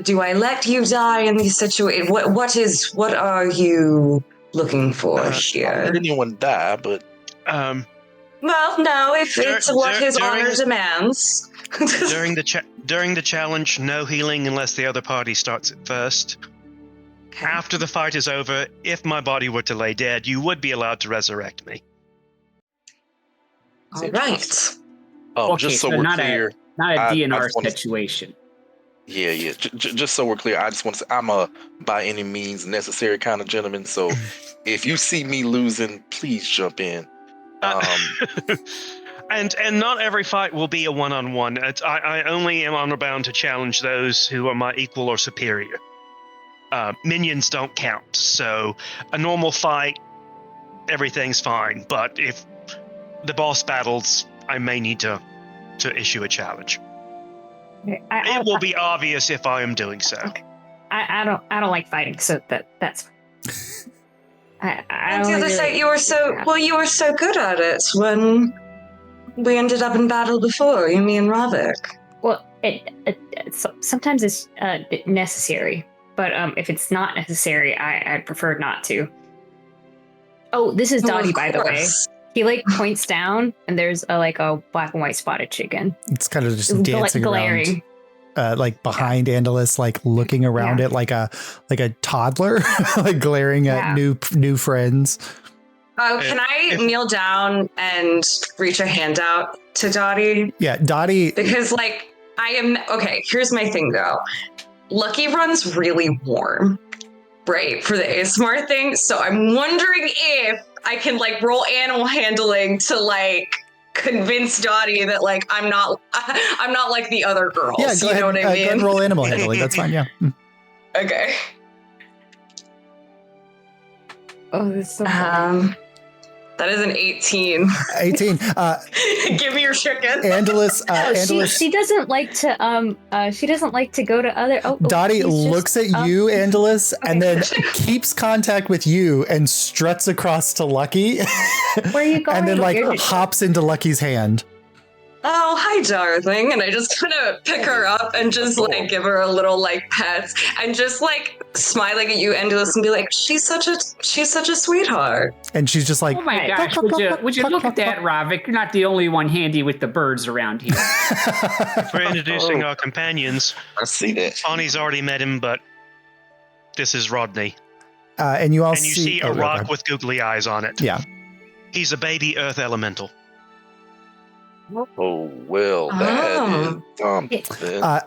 do I let you die in these situations? What are you looking for here? Not let anyone die, but Well, no, if it's what his honor demands. During the challenge, no healing unless the other party starts it first. Okay. After the fight is over, if my body were to lay dead, you would be allowed to resurrect me. All right. Okay, just so so we're not clear. Not a I DNR just wanna- situation. Yeah. Just so we're clear, I just want to say I'm a by any means necessary kind of gentleman. So if you see me losing, please jump in. And not every fight will be a one-on-one. I only am honor bound to challenge those who are my equal or superior. Minions don't count, so a normal fight, everything's fine. But if the boss battles, I may need to issue a challenge. It will be obvious if I am doing so. Okay. I don't like fighting, so that's fine. I the only other really- side, you were so good at it when we ended up in battle before, you, me, and Robic. Well, sometimes it's necessary, but if it's not necessary, I prefer not to. Oh, this is Dottie, by the way. He points down, and there's a black and white spotted chicken. It's kind of just dancing glaring. around, behind Angelus, looking around it like a toddler, glaring at new friends. Oh, can I kneel down and reach a hand out to Dottie? Yeah, Dottie. Because here's my thing though. Lucky runs really warm, right, for the ASMR thing. So I'm wondering if I can roll animal handling to convince Dottie that I'm not like the other girls. Yeah, go ahead, know what I mean? Go ahead and roll animal handling. That's fine. Yeah. Okay. Oh, that's so funny. That is an 18. 18. Give me your chicken. Angelus. She doesn't like to go to other. Dottie looks at you, Angelus, and then keeps contact with you and struts across to Lucky. Where are you going? And then hops into Lucky's hand. Oh, hi, darling. And I just kind of pick her up and just give her a little pet and just smiling at you, Angelus, and be like, she's such a sweetheart. And she's just like, oh my gosh, would you look at that, Robic? You're not the only one handy with the birds around here. For introducing our companions. I see that. Bonnie's already met him, but this is Rodney. And you all see a rock with googly eyes on it. Yeah. He's a baby earth elemental. Oh, well, that is something.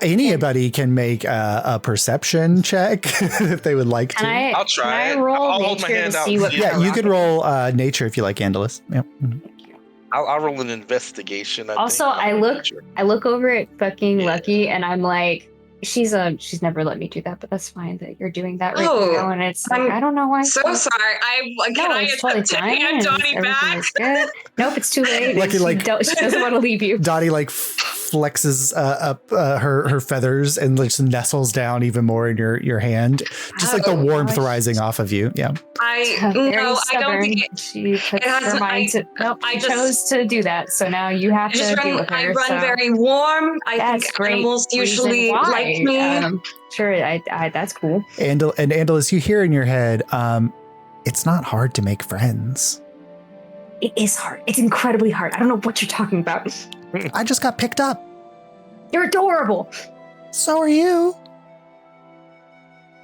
Anybody can make a perception check if they would like to. I'll try it. Roll I'll hold my nature hand to out. see what Yeah, you can roll nature if you like, Andalus. Yep. I'll roll an investigation. I look over at fucking Lucky, and I'm like, she's never let me do that, but that's fine that you're doing that right now. And it's I don't know why. So sorry. It's totally fine. Hand Dottie Everything back? is good. Nope, it's too late. Lucky, she doesn't want to leave you. Dottie flexes up her feathers and just nestles down even more in your hand, just the warmth rising off of you. Yeah. I don't think she puts her mind to. Nope, I chose to do that, so now you have to deal with her. I run very warm. I think great animals usually like me. Sure, that's cool. And Andalus, you hear in your head, it's not hard to make friends. It is hard. It's incredibly hard. I don't know what you're talking about. I just got picked up. You're adorable. So are you.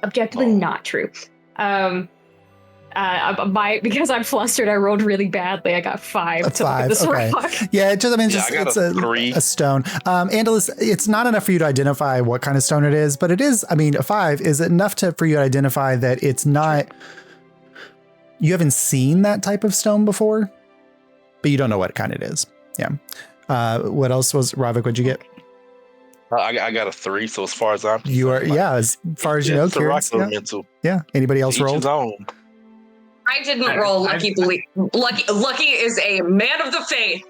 Objectively not true. Because I'm flustered, I rolled really badly. I got 5 to look at this rock. Yeah, it's a stone. Andalus, it's not enough for you to identify what kind of stone it is, but it is, a 5 is enough for you to identify that it's not You haven't seen that type of stone before, but you don't know what kind it is. Yeah. What else was Robic? What'd you get? I got a 3. So as far as I'm concerned, You are, as far as you know, it's a rock Kieran's, elemental. yeah. Anybody else Each rolled? his own. I didn't roll lucky. Lucky is a man of the faith.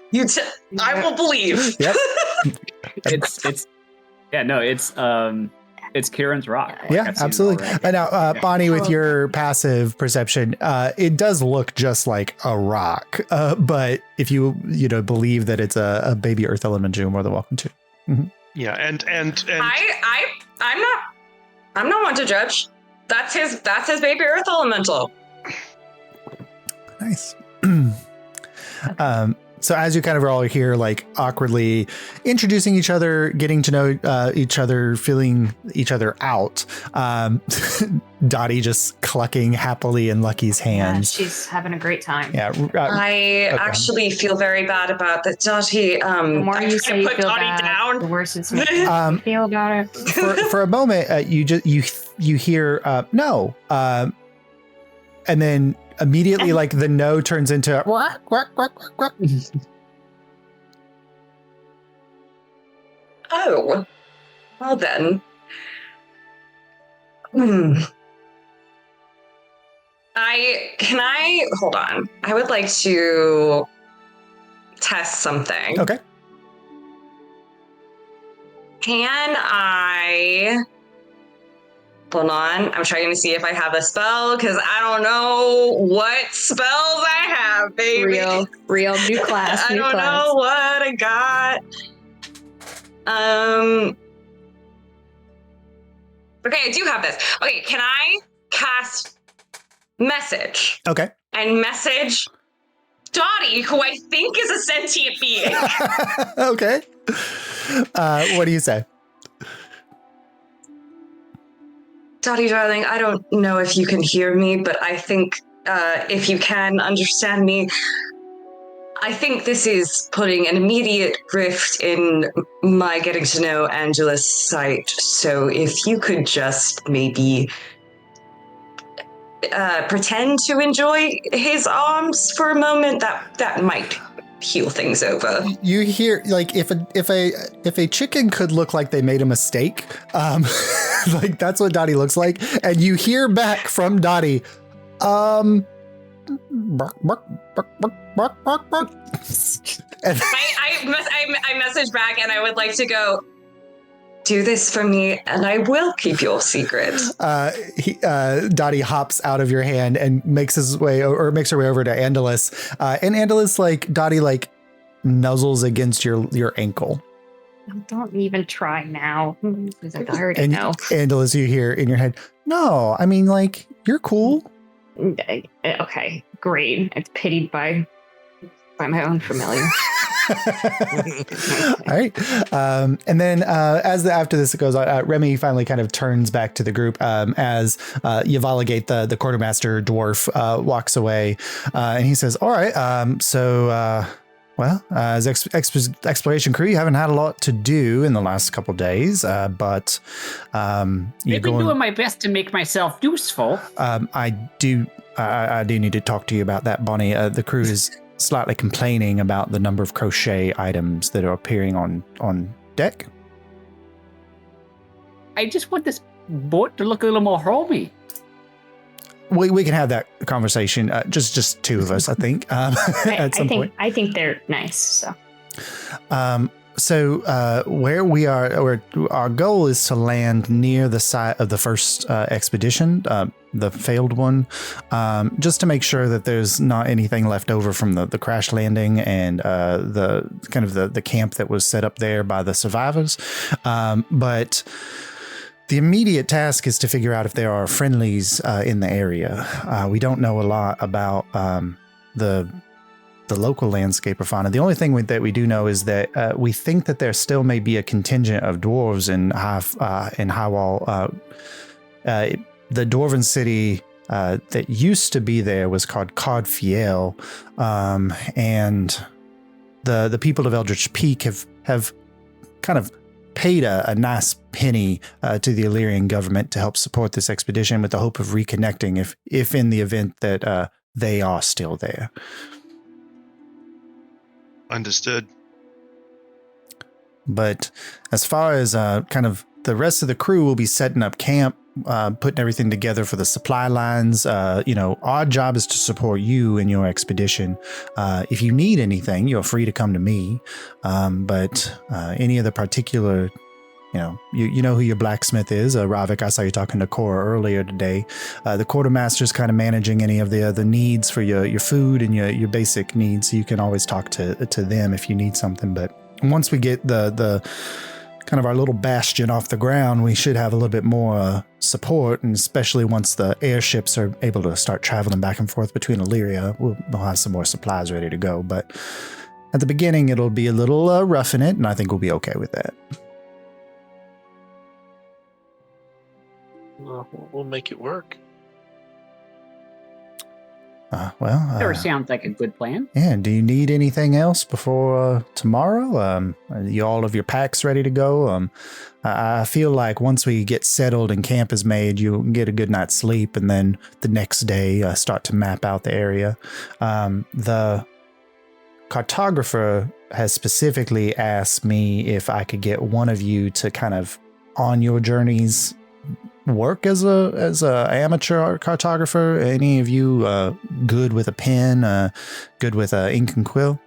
I will believe. Yep. It's Kieran's rock. Yeah, I've seen it absolutely. already. And now, Bonnie, with your passive perception, it does look just like a rock. But if you believe that it's a baby earth element, you're more than welcome to. Mm-hmm. Yeah, and I'm not one to judge. That's his baby earth elemental. Nice. So as you kind of are all here, like awkwardly introducing each other, getting to know each other, feeling each other out, Dottie just clucking happily in Lucky's hands. Yeah, she's having a great time. Yeah. I actually feel very bad about that, Dottie. The more you say you put feel Dottie bad, down. the worse it's making you feel about it. For a moment, you hear no, and then immediately, like the no turns into quack, quack, quack, quack, quack. Oh, well then. Hold on. I would like to test something. Okay. Can I... Hold on. I'm trying to see if I have a spell, because I don't know what spells I have, baby. Real new class. I don't know what I got. Okay, I do have this. Okay, can I cast message? Okay. And message Dottie, who I think is a sentient being. Okay. What do you say? Dottie, darling, I don't know if you can hear me, but I think if you can understand me, I think this is putting an immediate rift in my getting to know Angelus' sight. So if you could just maybe pretend to enjoy his arms for a moment, that might heal things over. You hear, like, if a chicken could look like they made a mistake, like that's what Dottie looks like, and you hear back from Dottie, bark, bark, bark, bark, bark, bark, bark. And I message back, and I would like to go, do this for me, and I will keep your secret. Dottie hops out of your hand and makes her way over to Andalus. And Andalus, like, Dottie, like, nuzzles against your ankle. Don't even try now. Because I already know. Andalus, you hear in your head, no, I mean, like, you're cool. Okay, great. It's pitied by my own familiar. All right. And then after this goes on, Remy finally kind of turns back to the group as Yavaligate, the quartermaster dwarf, walks away. And he says, all right, as exploration crew, you haven't had a lot to do in the last couple of days, but I've been doing my best to make myself useful. I do need to talk to you about that, Bonnie. The crew is slightly complaining about the number of crochet items that are appearing on deck. I just want this boat to look a little more homey. We can have that conversation. Just two of us, I think. At some point. I think they're nice. So where we are, our goal is to land near the site of the first expedition, the failed one, just to make sure that there's not anything left over from the crash landing and the camp that was set up there by the survivors. But the immediate task is to figure out if there are friendlies in the area. We don't know a lot about the local landscape of fauna. The only thing that we do know is that we think that there still may be a contingent of dwarves in Highwall. The dwarven city that used to be there was called Codfiel, and the people of Eldritch Peak have kind of paid a nice penny to the Illyrian government to help support this expedition with the hope of reconnecting if in the event that they are still there. Understood. But as far as kind of the rest of the crew will be setting up camp, putting everything together for the supply lines. Our job is to support you in your expedition. If you need anything, you're free to come to me. But any of the particular, you know who your blacksmith is, Robic. I saw you talking to Kora earlier today. The quartermaster's kind of managing any of the needs for your food and your basic needs. So you can always talk to them if you need something. But once we get the kind of our little bastion off the ground, we should have a little bit more support, and especially once the airships are able to start traveling back and forth between Illyria, we'll have some more supplies ready to go. But at the beginning, it'll be a little rough in it, and I think we'll be okay with that. We'll make it work. Sure, sounds like a good plan. Yeah. Do you need anything else before tomorrow? Are all of your packs ready to go? I feel like once we get settled and camp is made, you'll get a good night's sleep, and then the next day start to map out the area. The cartographer has specifically asked me if I could get one of you to kind of on your journeys work as a amateur cartographer. Any of you good with a pen, good with ink and quill?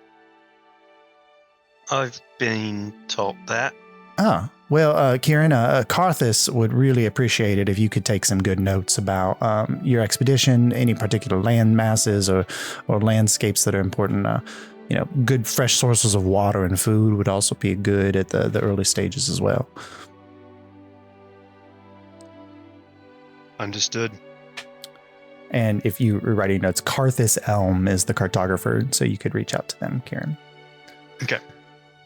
I've been taught that. Ah, well, Kieran, Karthus would really appreciate it if you could take some good notes about your expedition, any particular land masses or landscapes that are important. Good fresh sources of water and food would also be good at the early stages as well. Understood. And if you were writing notes, Karthus Elm is the cartographer, so you could reach out to them, Kieran. Okay.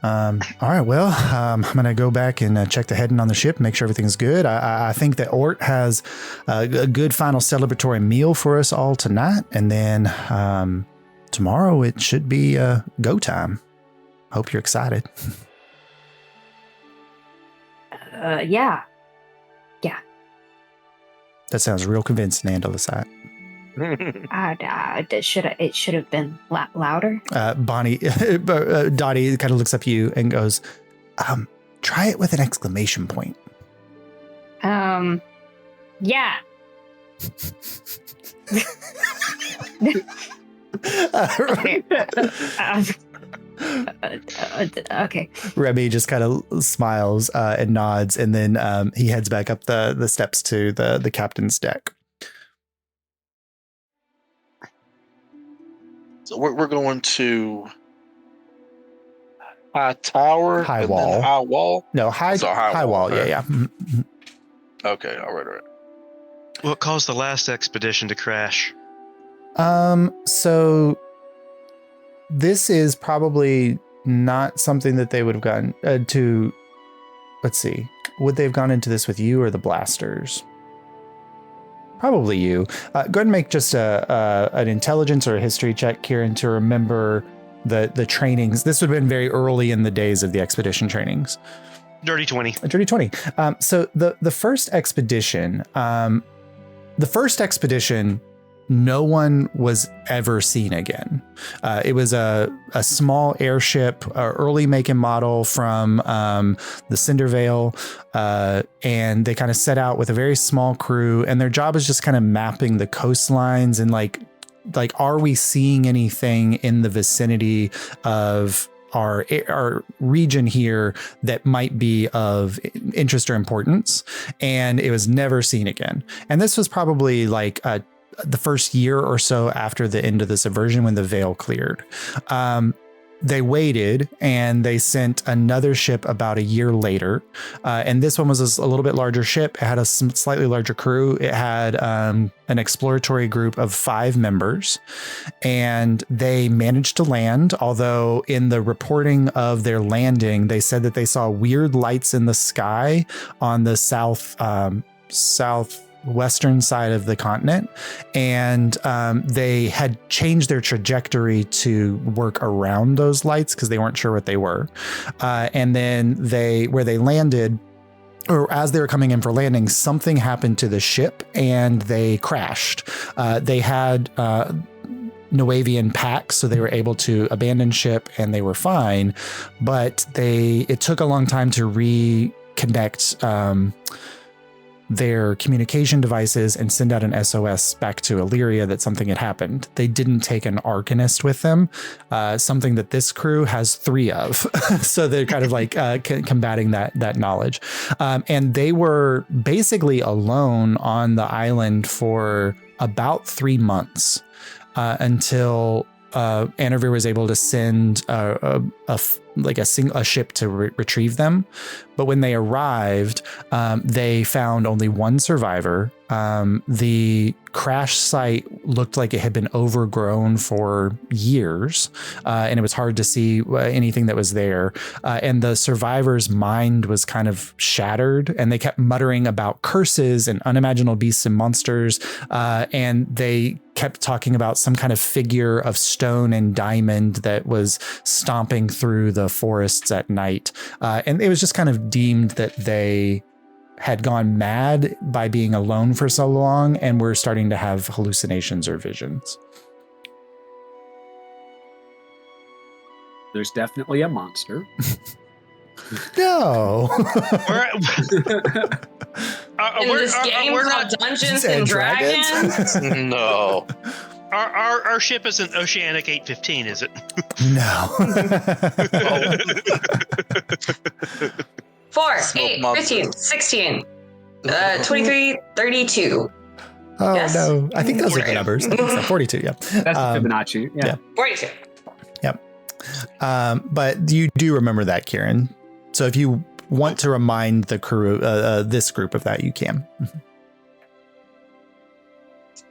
All right, well, I'm going to go back and check the heading on the ship, make sure everything's good. I think that Ort has a good final celebratory meal for us all tonight, and then tomorrow it should be go time. Hope you're excited. Yeah. That sounds real convincing, Andus. It should have been louder. Dottie kind of looks up at you and goes, try it with an exclamation point. Yeah. Okay. Remy just kind of smiles and nods, and then he heads back up the steps to the captain's deck. So we're going to high tower, High and wall. then high wall. No, high wall. Okay. Yeah. Okay, all right. What caused the last expedition to crash? So this is probably not something that they would have gotten to. Let's see. Would they have gone into this with you or the blasters? Probably you. Go ahead and make just an intelligence or a history check, Kieran, to remember the trainings. This would have been very early in the days of the expedition trainings. Dirty 20. A dirty 20. So the first expedition, no one was ever seen again. It was a small airship, early make and model from the Cindervale, and they kind of set out with a very small crew, and their job is just kind of mapping the coastlines and like, are we seeing anything in the vicinity of our region here that might be of interest or importance? And it was never seen again. And this was probably like the first year or so after the end of the subversion, when the veil cleared. They waited and they sent another ship about a year later. And this one was a little bit larger ship. It had a slightly larger crew. It had an exploratory group of 5 members, and they managed to land. Although in the reporting of their landing, they said that they saw weird lights in the sky on the southwestern side of the continent, and they had changed their trajectory to work around those lights because they weren't sure what they were. And then where they landed, or as they were coming in for landing, something happened to the ship and they crashed. They had Nuavian pack, so they were able to abandon ship and they were fine. But it took a long time to reconnect their communication devices and send out an SOS back to Illyria that something had happened. They didn't take an Arcanist with them, something that this crew has 3 of. So they're kind of like combating that knowledge. And they were basically alone on the island for about 3 months until Anarvir was able to send a ship to retrieve them. But when they arrived, they found only 1 survivor. The crash site looked like it had been overgrown for years, and it was hard to see anything that was there. And the survivor's mind was kind of shattered, and they kept muttering about curses and unimaginable beasts and monsters. And they kept talking about some kind of figure of stone and diamond that was stomping through the forests at night. And it was just kind of deemed that they had gone mad by being alone for so long and were starting to have hallucinations or visions. There's definitely a monster. No. In this game we're called not Dungeons and Dragons? No. Our ship isn't Oceanic 815, is it? No. 4, Smoke 8, monster. 15, 16, 23, 32. Oh, Yes. no. I think those are the numbers. I think so. 42, yeah. That's the Fibonacci. Yeah. 42. But you do remember that, Kieran. So if you want to remind the crew, this group of that, you can.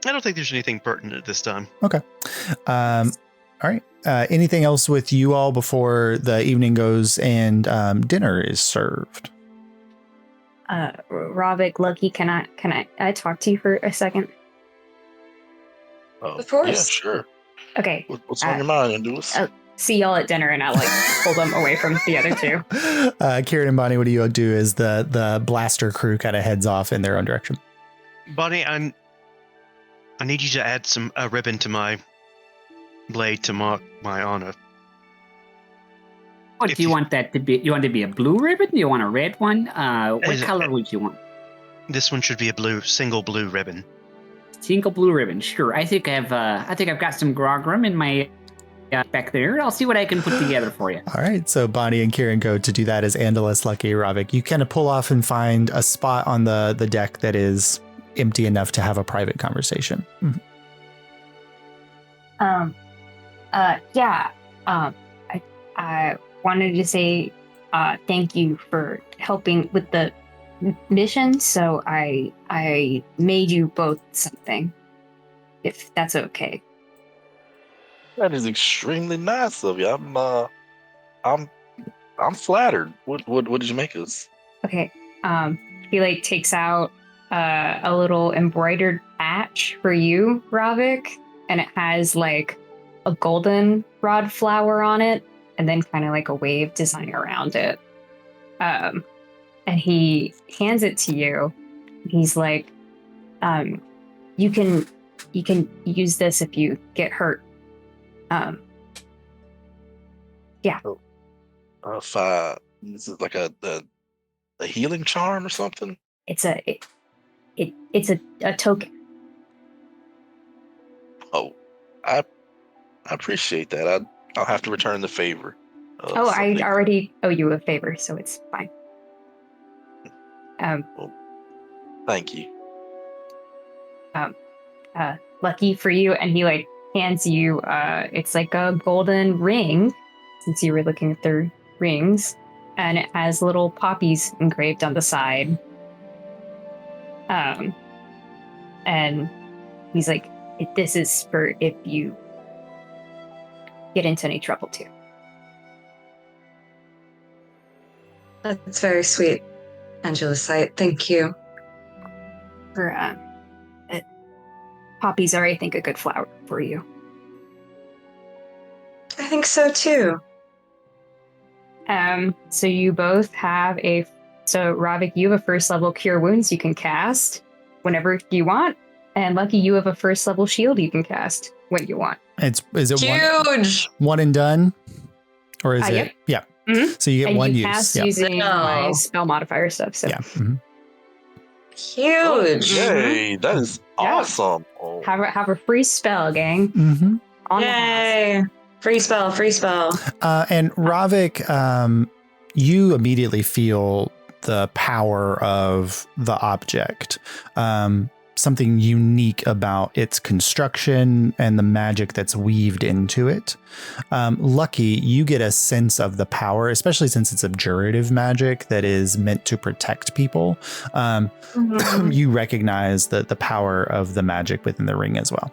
I don't think there's anything pertinent this time. Okay. All right. Anything else with you all before the evening goes and dinner is served? Robic, Lucky, can I talk to you for a second? Of course. Yeah, sure. Okay. What's on your mind, Andus? See y'all at dinner, and I pull them away from the other 2. Kieran and Bonnie, what do you do as the blaster crew kind of heads off in their own direction? Bonnie, I need you to add a ribbon to my blade to mark my honor. What do you want that to be? You want it to be a blue ribbon? Do you want a red one? What color would you want? This one should be a single blue ribbon. Single blue ribbon, sure. I think I've got some grogram in my back there. I'll see what I can put together for you. All right, so Bonnie and Kieran go to do that as Andalus, Lucky, Robic. You kind of pull off and find a spot on the deck that is empty enough to have a private conversation. I wanted to say thank you for helping with the mission. So I made you both something, if that's okay. That is extremely nice of you. I'm flattered. What did you make us? Okay. He takes out a little embroidered patch for you, Robic, and it has a golden rod flower on it, and then kind of a wave design around it. And he hands it to you. He's like, you can use this if you get hurt. This is like a healing charm or something. It's a token. Oh, I appreciate that. I'll have to return the favor. I already owe you a favor, so it's fine. Well, thank you. Lucky for you, and he hands you it's a golden ring, since you were looking at their rings, and it has little poppies engraved on the side. And he's like, this is for if you get into any trouble too. That's very sweet, Angelus. Thank you. For poppies are, I think, a good flower for you. I think so too. So you both have so Robic, you have a first level cure wounds you can cast whenever you want. And Lucky, you have a first level shield you can cast when you want. Is it Huge. one and done? Or is Yep. it? Yeah. Mhm. So you get And one you use. cast Yeah. using my No. spell modifier stuff. So Yeah. Mhm. Huge. Yay, that is Yeah. awesome. Oh, have a free spell, gang. Mhm. On the house. Yay. Free spell, free spell. And Robic, you immediately feel the power of the object. Something unique about its construction and the magic that's weaved into it. Lucky, you get a sense of the power, especially since it's abjurative magic that is meant to protect people. You recognize the power of the magic within the ring as well.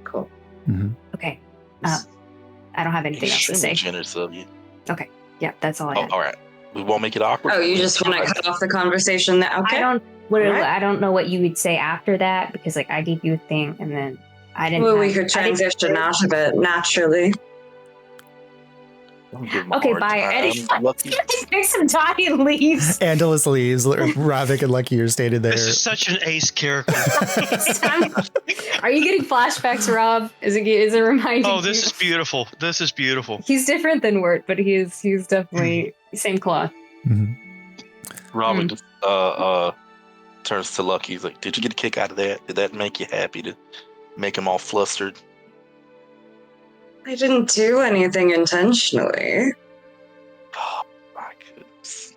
Cool. Mm-hmm. Okay. I don't have anything else to extremely say. generous of you. Okay. Yeah, that's all I Oh, had. all right. We won't make it awkward. Oh, you just want to cut off the conversation now? Okay. I don't know what you would say after that because like I gave you a thing and then I didn't. Well, we could transition out of it naturally. Don't give him a Okay, hard bye. time, Eddie. Lucky. Takes some time and leaves. Angelus leaves. Robic and Lucky are stated there. This is such an ace character. Are you getting flashbacks, Rob? Is it reminding you? Oh, this is beautiful. This is beautiful. He's different than Wirt, but he's definitely same cloth. Mhm. Robin just turns to Lucky. He's like, "Did you get a kick out of that? Did that make you happy to make him all flustered?" I didn't do anything intentionally. Oh my goodness.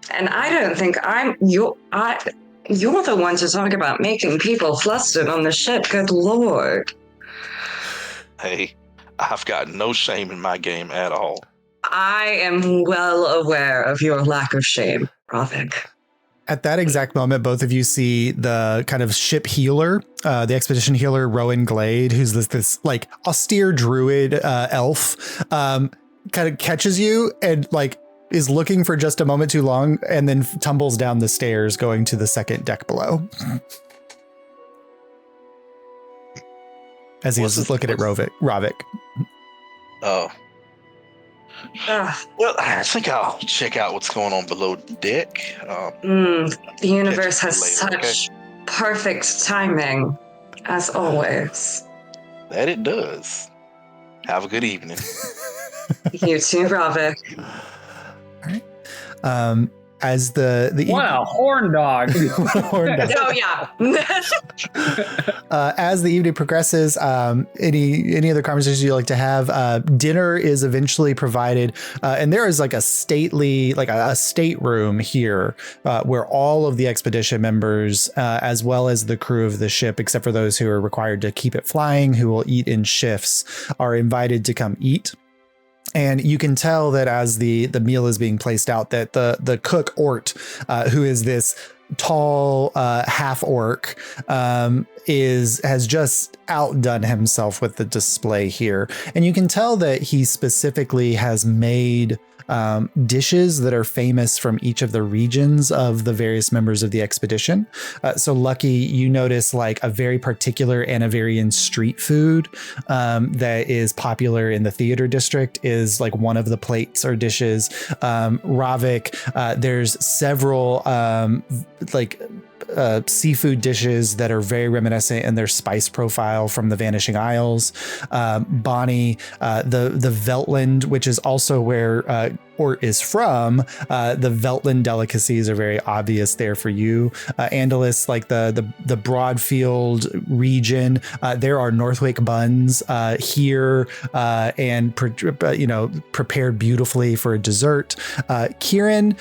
And I don't think you're the one to talk about making people flustered on the ship. Good Lord. Hey, I've got no shame in my game at all. I am well aware of your lack of shame, Rovic. At that exact moment, both of you see the kind of ship healer, the expedition healer, Rowan Glade, who's this like austere druid elf, kind of catches you and like is looking for just a moment too long and then tumbles down the stairs going to the second deck below. As he's looking at Rovic. Oh. Ugh. Well, I think I'll check out what's going on below deck. The universe Catch you has later, such perfect timing, as always. That it does. Have a good evening. You too, Rovic. All right. As the What a horn dog. horn dog. Oh yeah. As the evening progresses, any other conversations you like to have? Dinner is eventually provided, and there is like a stately, like a stateroom here where all of the expedition members, as well as the crew of the ship, except for those who are required to keep it flying, who will eat in shifts, are invited to come eat. And you can tell that as the meal is being placed out, that the cook Ort, who is this tall half orc, has just outdone himself with the display here. And you can tell that he specifically has made dishes that are famous from each of the regions of the various members of the expedition. So Lucky, you notice like a very particular Anavarian street food that is popular in the theater district is like one of the plates or dishes. Rovic, there's several seafood dishes that are very reminiscent in their spice profile from the Vanishing Isles. Bonnie, the Veltland, which is also where Ort is from, the Veltland delicacies are very obvious there for you. Andalus, like the Broadfield region, there are Northwick buns here and prepared beautifully for a dessert. Kieran,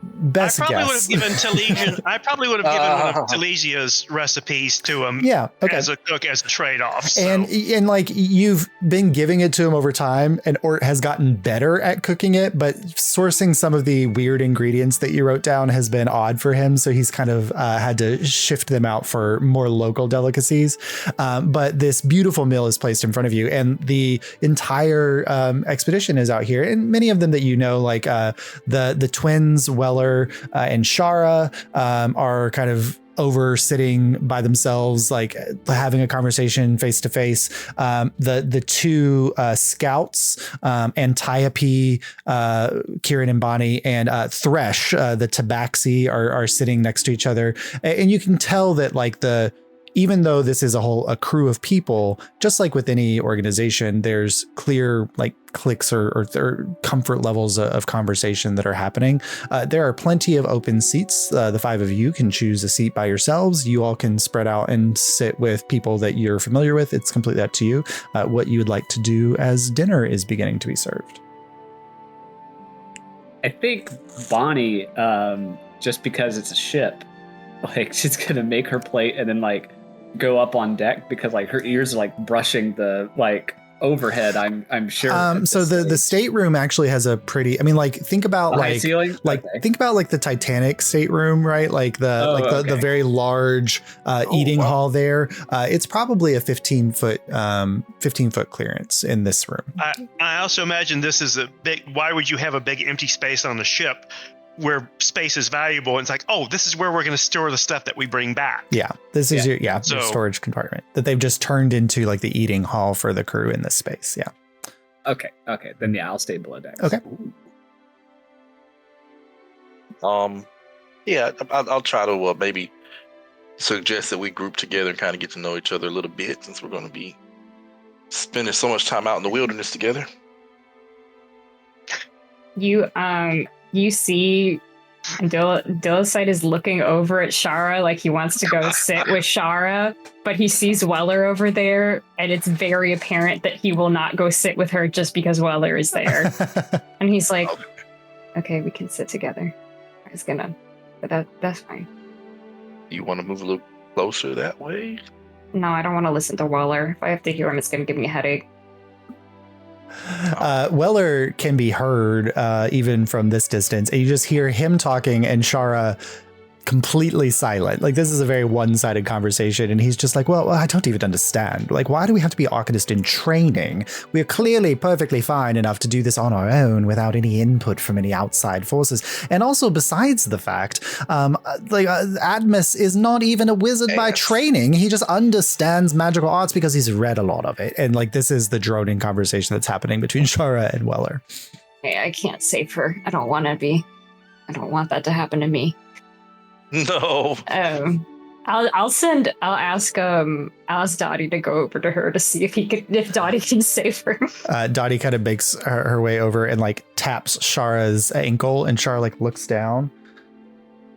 best I probably would guess. have given Talesian. I probably would have given one of Talesia's recipes to him. Yeah, okay. As a cook, as a trade-off. So. And like you've been giving it to him over time, and Ort has gotten better at cooking it, but sourcing some of the weird ingredients that you wrote down has been odd for him. So he's kind of had to shift them out for more local delicacies. But this beautiful meal is placed in front of you, and the entire expedition is out here, and many of them that you know, like the twins Weller and Shara are kind of over sitting by themselves, like having a conversation face to face. The two scouts, Antiope, Kieran and Bonnie, and Thresh, the Tabaxi, are sitting next to each other. And you can tell that like even though this is a crew of people, just like with any organization, there's clear like cliques or comfort levels of conversation that are happening. There are plenty of open seats. The five of you can choose a seat by yourselves. You all can spread out and sit with people that you're familiar with. It's completely up to you what you would like to do as dinner is beginning to be served. I think Bonnie, just because it's a ship, like she's gonna make her plate and then like go up on deck because like her ears are like brushing the like overhead. I'm sure. So the stateroom actually has a pretty. I mean, like think about high ceiling. Think about like the Titanic stateroom, right? Like the very large eating hall there. It's probably a 15 foot clearance in this room. I also imagine this is a big. Why would you have a big empty space on the ship? Where space is valuable, and it's like, oh, this is where we're going to store the stuff that we bring back. Yeah, this is your storage compartment that they've just turned into like the eating hall for the crew in this space. Yeah. Okay. Then yeah, I'll stay below decks. Okay. Yeah, I'll try to maybe suggest that we group together and kind of get to know each other a little bit since we're going to be spending so much time out in the wilderness together. You see Dilicite is looking over at Shara like he wants to go sit with Shara, but he sees Weller over there, and it's very apparent that he will not go sit with her just because Weller is there. And he's like, okay, we can sit together. I was gonna, but that's fine. You want to move a little closer that way? No, I don't want to listen to Weller. If I have to hear him, it's gonna give me a headache. Weller can be heard even from this distance, and you just hear him talking and Shara completely silent. Like this is a very one-sided conversation, and he's just like, well, I don't even understand. Like, why do we have to be Arcanist in training? We're clearly perfectly fine enough to do this on our own without any input from any outside forces. And also, besides the fact, Admus is not even a wizard by training. He just understands magical arts because he's read a lot of it. And like, this is the droning conversation that's happening between Shara and Weller. Hey, I can't save her. I don't want that to happen to me. No. I'll ask Dottie to go over to her to see if Dottie can save her. Dottie kind of makes her way over and like taps Shara's ankle, and Shara like looks down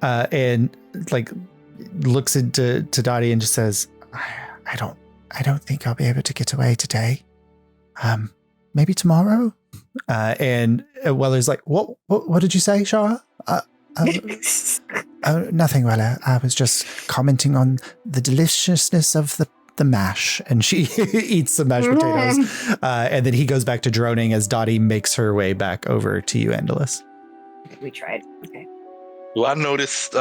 and like looks into Dottie and just says, I don't think I'll be able to get away today. Maybe tomorrow. And Weller's like, what did you say, Shara? Oh, nothing, Weller. I was just commenting on the deliciousness of the mash. And she eats some mashed potatoes. And then he goes back to droning as Dottie makes her way back over to you, Angelus. We tried. Okay. Well, I noticed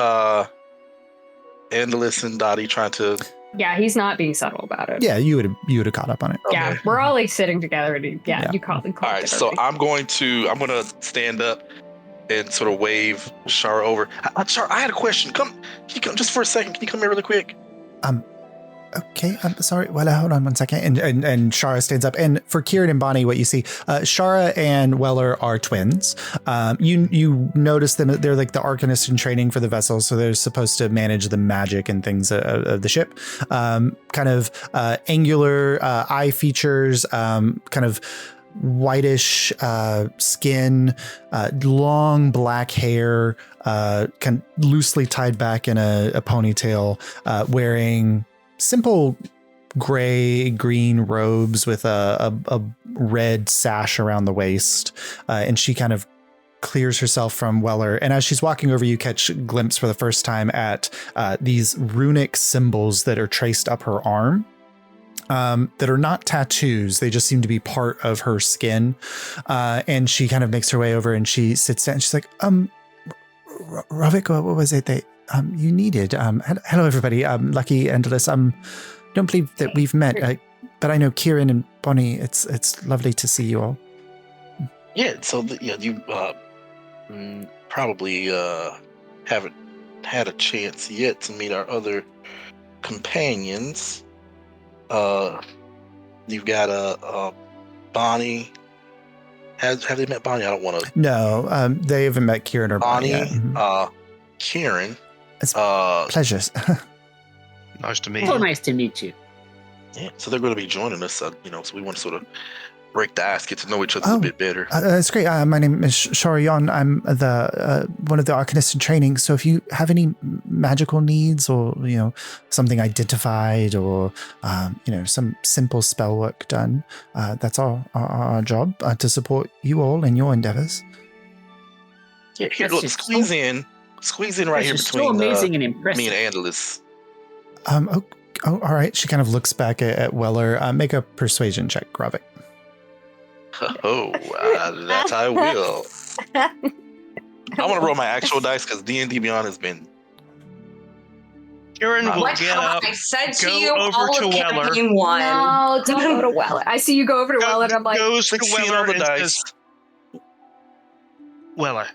Angelus and Dottie trying to... Yeah, he's not being subtle about it. Yeah, you would have caught up on it. Okay. Yeah, we're all like sitting together. And you call it. All right, so I'm gonna stand up and sort of wave Shara over. Shara, I had a question. Can you come just for a second? Can you come here really quick? Okay, I'm sorry. Well, hold on one second. And Shara stands up. And for Kieran and Bonnie, what you see, Shara and Weller are twins. You notice them. They're like the Arcanist in training for the vessel, so they're supposed to manage the magic and things of the ship. Kind of angular eye features, kind of whitish skin, long black hair, kind of loosely tied back in a ponytail, wearing simple gray-green robes with a red sash around the waist. And she kind of clears herself from Weller. And as she's walking over, you catch a glimpse for the first time at these runic symbols that are traced up her arm. That are not tattoos. They just seem to be part of her skin. And she kind of makes her way over and she sits down. She's like, Robic, what was it that you needed? Hello, everybody. Lucky Andus. Don't believe that we've met, but I know Kieran and Bonnie. It's lovely to see you all. Yeah. So you probably haven't had a chance yet to meet our other companions. You've got Bonnie. Have they met Bonnie? I don't want to. No, they haven't met Kieran or Bonnie yet. Kieran. It's pleasures. Nice to meet So you. nice to meet you. Yeah, so they're going to be joining us. So we want to sort of break the ice, get to know each other a bit better. That's great. My name is Sharion. I'm the one of the arcanists in training. So if you have any magical needs, or something identified, or some simple spell work done, that's our job to support you all in your endeavors. Yeah, here, That's look, just squeeze in right here That's just between so amazing and impressive. me and Angelus. Oh, all right. She kind of looks back at Weller. Make a persuasion check, Robic. Oh, that I will. I want to roll my actual dice because D&D Beyond has been. Kieran will What get have up. I said to go you over all to of Weller. campaign 1? No, don't go to Weller. I see you go over to Weller, and I'm like, Goes to 16 Weller on the and dice. says, Weller,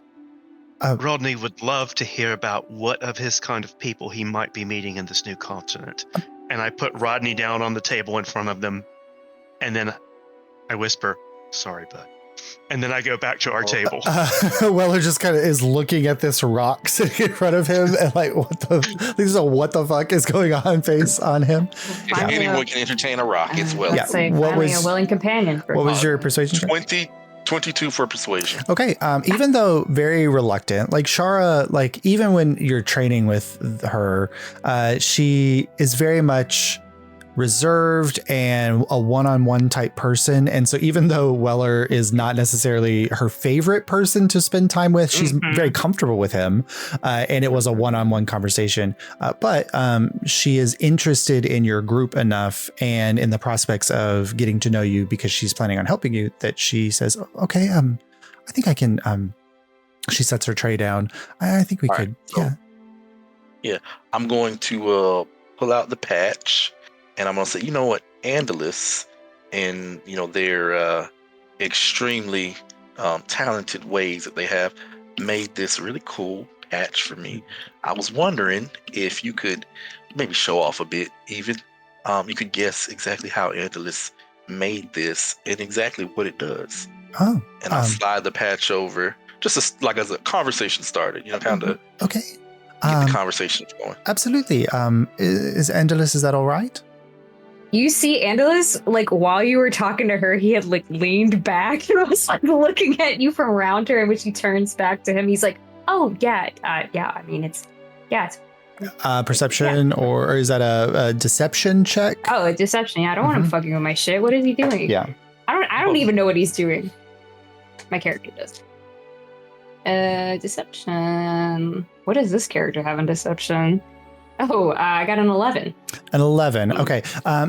Rodney would love to hear about what of his kind of people he might be meeting in this new continent. And I put Rodney down on the table in front of them, and then I whisper, sorry, bud. And then I go back to our table. Weller just kind of is looking at this rock sitting in front of him, and like, what the fuck is going on face on him? If anyone can entertain a rock, it's Weller. let's say finally a willing companion. For What was your persuasion check? 22 for persuasion. Okay, even though very reluctant, like Shara, like even when you're training with her, she is very much reserved and a one-on-one type person. And so even though Weller is not necessarily her favorite person to spend time with, she's very comfortable with him. And it was a one-on-one conversation. But she is interested in your group enough and in the prospects of getting to know you because she's planning on helping you that she says, okay, I think I can, she sets her tray down. I think we could. Right, so, yeah. I'm going to pull out the patch. And I'm going to say, you know what, Andalus and, their extremely talented ways that they have made this really cool patch for me. I was wondering if you could maybe show off a bit, even. You could guess exactly how Andalus made this and exactly what it does. Oh. And I'll slide the patch over, just as a conversation started, kind of okay. Get the conversation going. Absolutely. Is Angelus, is that all right? You see Andalus, like while you were talking to her, he had like leaned back and was like looking at you from around her, and when she turns back to him, he's like, oh yeah, I mean it's perception, or is that a deception check? Oh, a deception. Yeah, I don't want him fucking with my shit. What is he doing? Yeah. I don't even know what he's doing. My character does. Deception. What does this character have in deception? Oh, I got an 11. An 11. Okay.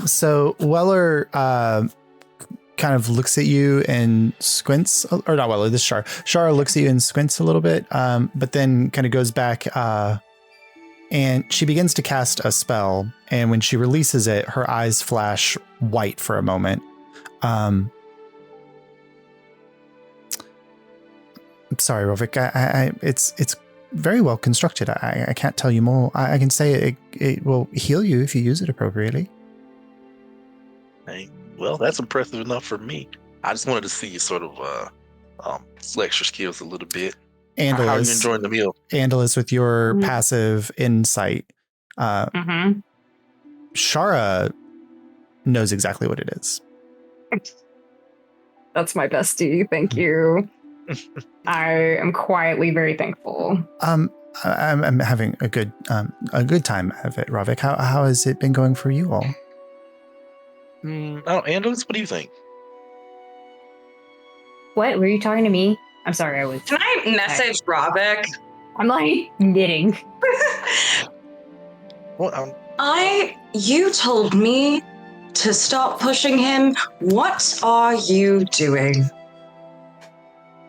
So Weller kind of looks at you and squints, or not Weller, this is Shara. Shara looks at you and squints a little bit, but then kind of goes back and she begins to cast a spell. And when she releases it, her eyes flash white for a moment. I'm sorry, Rovic. It's very well constructed. I can't tell you more. I can say it will heal you if you use it appropriately. Hey, well, that's impressive enough for me. I just wanted to see you sort of flex your skills a little bit. Andalus, how are you enjoying the meal? Andalus, with your passive insight, Shara knows exactly what it is. That's my bestie. Thank you. I am quietly very thankful. I'm having a good time of it, Rovic. How has it been going for you all? Andalus, what do you think? What? Were you talking to me? I'm sorry, I was. Can I message Robic? I'm like knitting. Well, you told me to stop pushing him. What are you doing?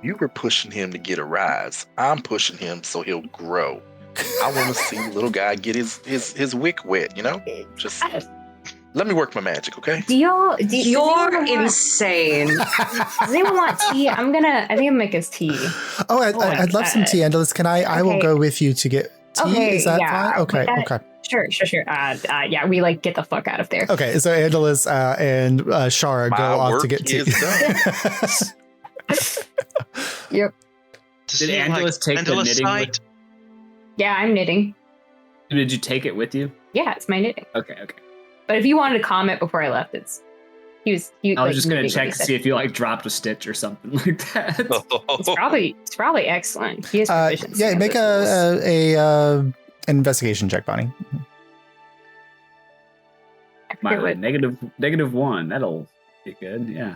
You were pushing him to get a rise. I'm pushing him so he'll grow. I want to see the little guy get his wick wet, Just let me work my magic, okay? You're insane. Does anyone want tea? I think I'll make us tea. Oh, I'd love some tea, Andalus. Can I will go with you to get T, Okay, is that yeah, fine? Okay, that- okay. Sure. Yeah, we like get the fuck out of there. Okay, so Angelus and Shara go My off to work get tea. is Yep. Did Angelus take the knitting with? Yeah, I'm knitting. Did you take it with you? Yeah, it's my knitting. Okay. But if you wanted to comment before I left, he was I was like, just gonna knitting check when to he see if you like dropped a stitch or something like that. said- it's probably excellent. He has proficiency. Yeah, in make those rules. an investigation check, Bonnie. I forget what- -1. That'll be good. Yeah.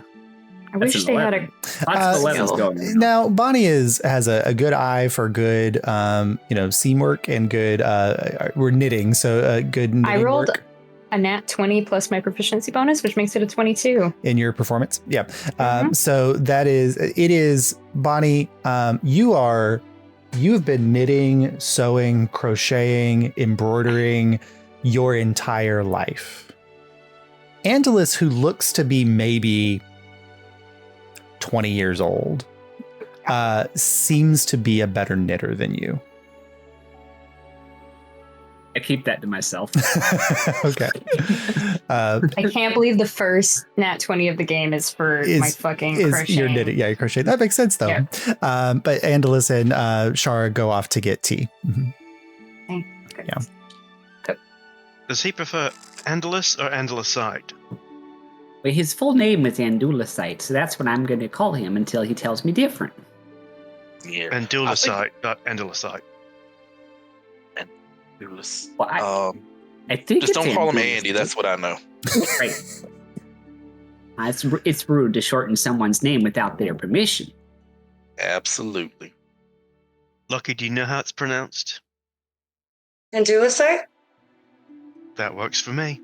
I wish That's they an had 11. Lots of 11s skill. going on. Now Bonnie has a good eye for good seam work and good we're knitting, so good knitting I rolled work a nat 20 plus my proficiency bonus, which makes it a 22. in your performance. Yeah. So it is Bonnie, you've been knitting, sewing, crocheting, embroidering your entire life. Angelus, who looks to be maybe 20 years old, seems to be a better knitter than you. I keep that to myself. Okay. I can't believe the first nat 20 of the game is for my fucking crochet. Your knitting. Yeah, your crochet. That makes sense though. Yeah. But Angelus and Shara go off to get tea. Mhm. Thank goodness. Does he prefer Andalus or Andalusite? Well, his full name is Andulusite, so that's what I'm going to call him until he tells me different. Yeah. Andalusite, not Andalusite. Andulus. Well, I think Just it's don't call him Andulus. Andy. That's what I know. Right. It's rude to shorten someone's name without their permission. Absolutely. Lucky, do you know how it's pronounced? Andulusite? That works for me.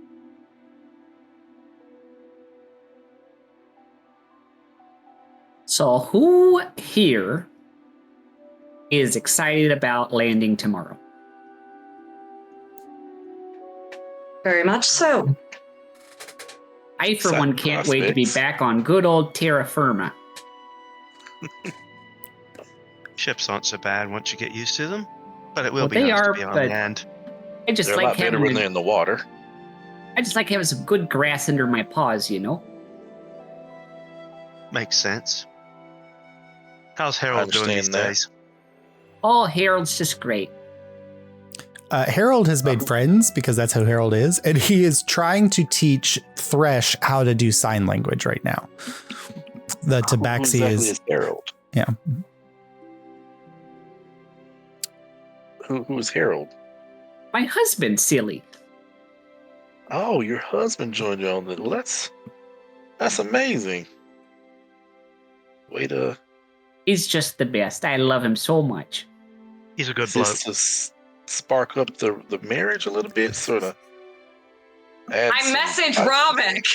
So who here is excited about landing tomorrow? Very much so. I, for Exciting one, can't wait to be prospects. back on good old terra firma. Ships aren't so bad once you get used to them, but it will Well, be they nice are, to be on but- land. I just They're a like lot better having when they're in the water. I just like having some good grass under my paws, you know. Makes sense. How's Harold doing these understand that. days? Oh, Harold's just great. Harold has made friends because that's how Harold is, and he is trying to teach Thresh how to do sign language right now. The Who Tabaxi exactly is is Harold? yeah. Who is Harold? My husband, silly. Oh, your husband joined you on the. Well, that's amazing. Way to. He's just the best. I love him so much. He's a good Is bloke. this to spark up the marriage a little bit, sort of. I message Robic.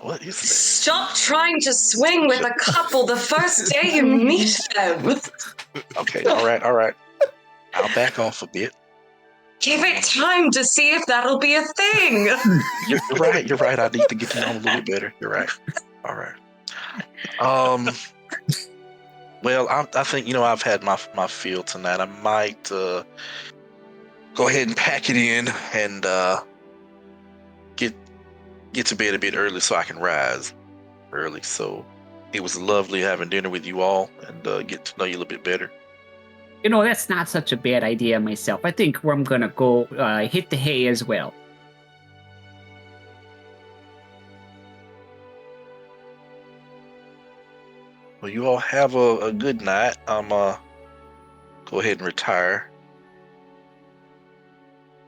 What is that? Stop trying to swing with a couple the first day you meet them. Okay, all right. I'll back off a bit. Give it time to see if that'll be a thing. You're right. I need to get to know him a little bit better. You're right. All right. Well, I think I've had my fill tonight. I might go ahead and pack it in and get to bed a bit early so I can rise early. So it was lovely having dinner with you all and get to know you a little bit better. You know, that's not such a bad idea myself. I think I'm going to go hit the hay as well. Well, you all have a good night. I'm go ahead and retire.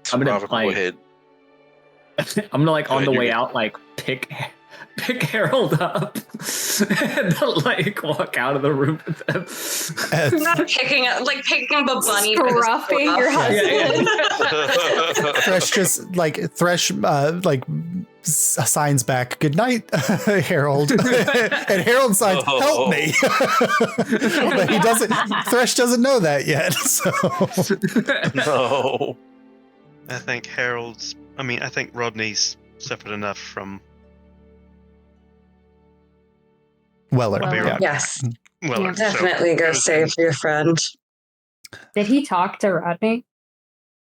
So I'm gonna Robert, go ahead. I'm gonna on the you're way good. out, pick Harold up and walk out of the room with them. Not picking up a bunny. by the Scruffing scruff. your husband. Thresh just signs back, "Good night, Harold," and Harold signs, "Help me," but he doesn't. Thresh doesn't know that yet. So No. I think Rodney's suffered enough from Weller. I'll be Yeah. right. Yes, Well, definitely go save your friend. Did he talk to Rodney?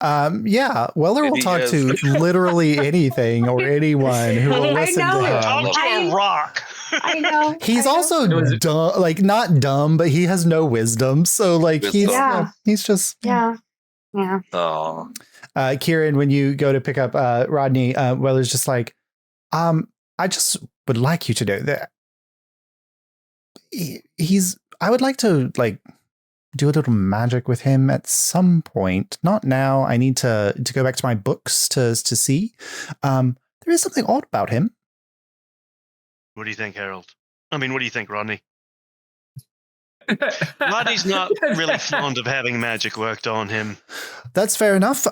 Yeah, Weller will talk to literally anything or anyone who will listen to him. Talk to a rock. I know. He's also dumb, like not dumb, but he has no wisdom. So like he's just yeah. Oh, Kieran, when you go to pick up Rodney, Weller's just like, I just would like you to know that I would like to like do a little magic with him at some point. Not now. I need to go back to my books to see. There is something odd about him. What do you think, Harold? I mean, what do you think, Rodney? Rodney's not really fond of having magic worked on him. That's fair enough.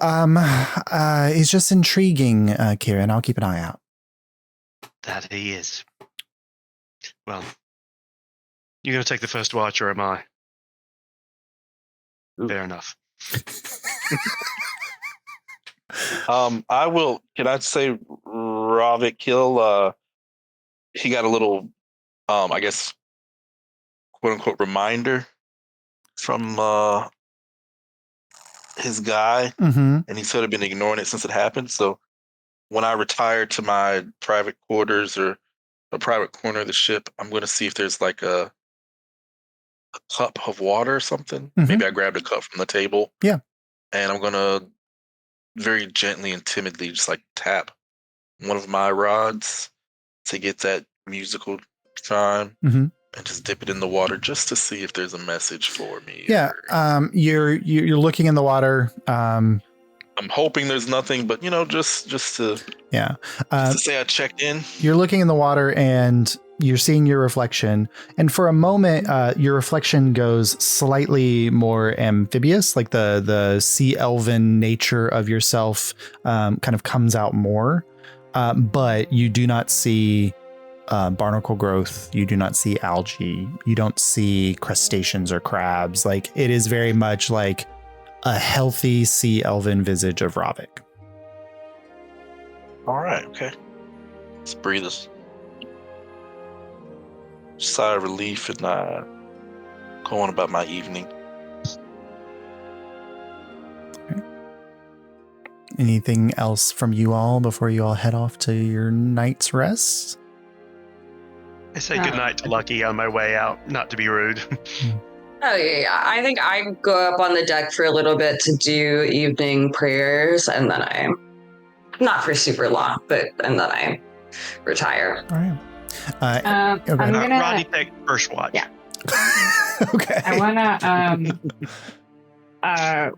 He's just intriguing, Kieran. I'll keep an eye out. That he is. Well, you going to take the first watch, or am I? Fair enough. I will. Can I say, Robic, he got a little, I guess, quote unquote, reminder from his guy, and he's sort of been ignoring it since it happened. So when I retire to my private quarters or a private corner of the ship, I'm going to see if there's like a cup of water or something. Maybe I grabbed a cup from the table. Yeah. And I'm going to very gently and timidly just like tap one of my rods to get that musical chime and just dip it in the water just to see if there's a message for me. Yeah. You're looking in the water. I'm hoping there's nothing, but just to to say I checked in. You're looking in the water and you're seeing your reflection, and for a moment, your reflection goes slightly more amphibious, like the sea elven nature of yourself kind of comes out more, but you do not see barnacle growth. You do not see algae. You don't see crustaceans or crabs. Like it is very much like a healthy sea elven visage of Robic. All right, okay. Let's breathe this sigh of relief and go on about my evening. Anything else from you all before you all head off to your night's rest? I say goodnight to Lucky on my way out, not to be rude. Oh, yeah. I think I go up on the deck for a little bit to do evening prayers, and then not for super long, and then I retire. All right. I'm gonna. Rodney take first watch. Yeah. Okay. I wanna.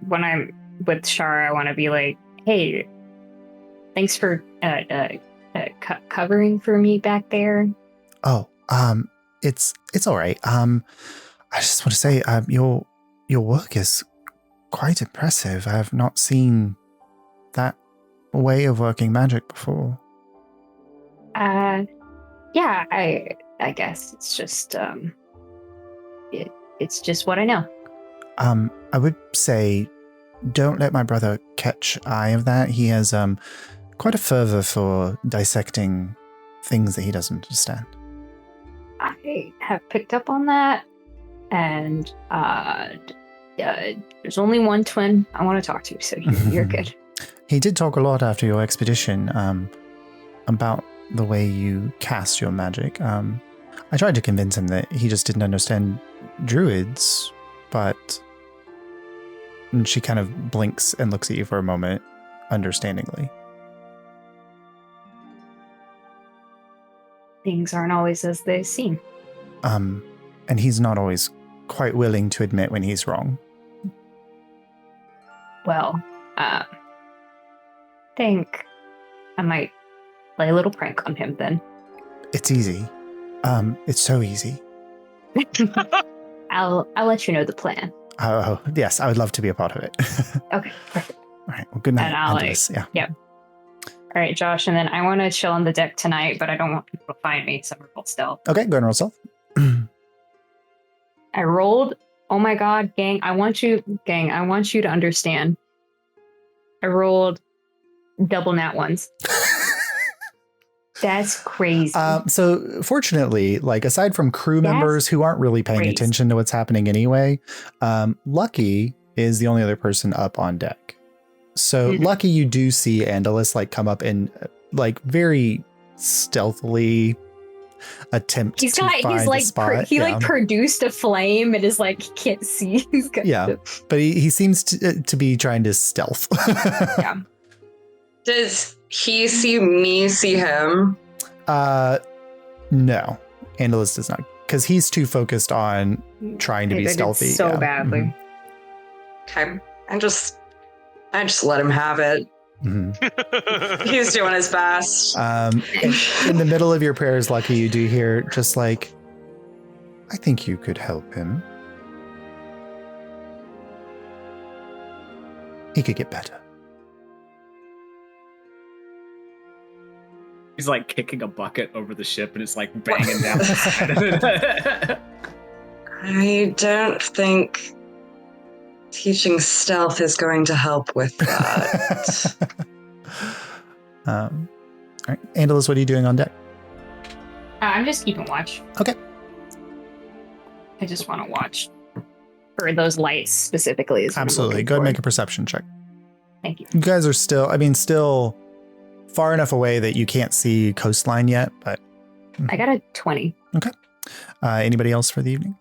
When I'm with Shara, I wanna be like, hey, thanks for covering for me back there. Oh, it's all right. I just want to say, your work is quite impressive. I have not seen that way of working magic before. Yeah, I guess it's just it's just what I know. I would say, don't let my brother catch eye of that. He has quite a fervor for dissecting things that he doesn't understand. I have picked up on that, and there's only one twin I want to talk to, so you're good. He did talk a lot after your expedition about the way you cast your magic. I tried to convince him that he just didn't understand druids, but... And she kind of blinks and looks at you for a moment, understandingly. Things aren't always as they seem. And he's not always quite willing to admit when he's wrong. Well, think I might play a little prank on him then. It's easy. It's so easy. I'll let you know the plan. Oh, yes, I would love to be a part of it. Okay, perfect. All right, well, good night. And I'll Andus. Yep. All right, Josh, and then I want to chill on the deck tonight, but I don't want people to find me, so I'm roll stealth. Okay, go and roll stealth. I rolled. Oh my god, gang! I want you to understand. I rolled double nat ones. That's crazy. So fortunately, like aside from crew members who aren't really paying attention to what's happening anyway, Lucky is the only other person up on deck. So Lucky, you do see Andalus like come up and like very stealthily attempt to find a spot. He like produced a flame and is like, he can't see. But he seems to be trying to stealth. Yeah. Does he see me see him? No, Andalus does not, because he's too focused on trying to be stealthy. So badly. Okay. I just let him have it. He's doing his best. In the middle of your prayers, Lucky, you do hear just like, I think you could help him. He could get better. He's like kicking a bucket over the ship and it's like banging down the side of it. I don't think teaching stealth is going to help with that. All right, Andalus, what are you doing on deck? I'm just keeping watch. Okay. I just want to watch for those lights specifically. Absolutely. Go ahead and make a perception check. Thank you. You guys are still far enough away that you can't see coastline yet, but I got a 20. Okay. Anybody else for the evening?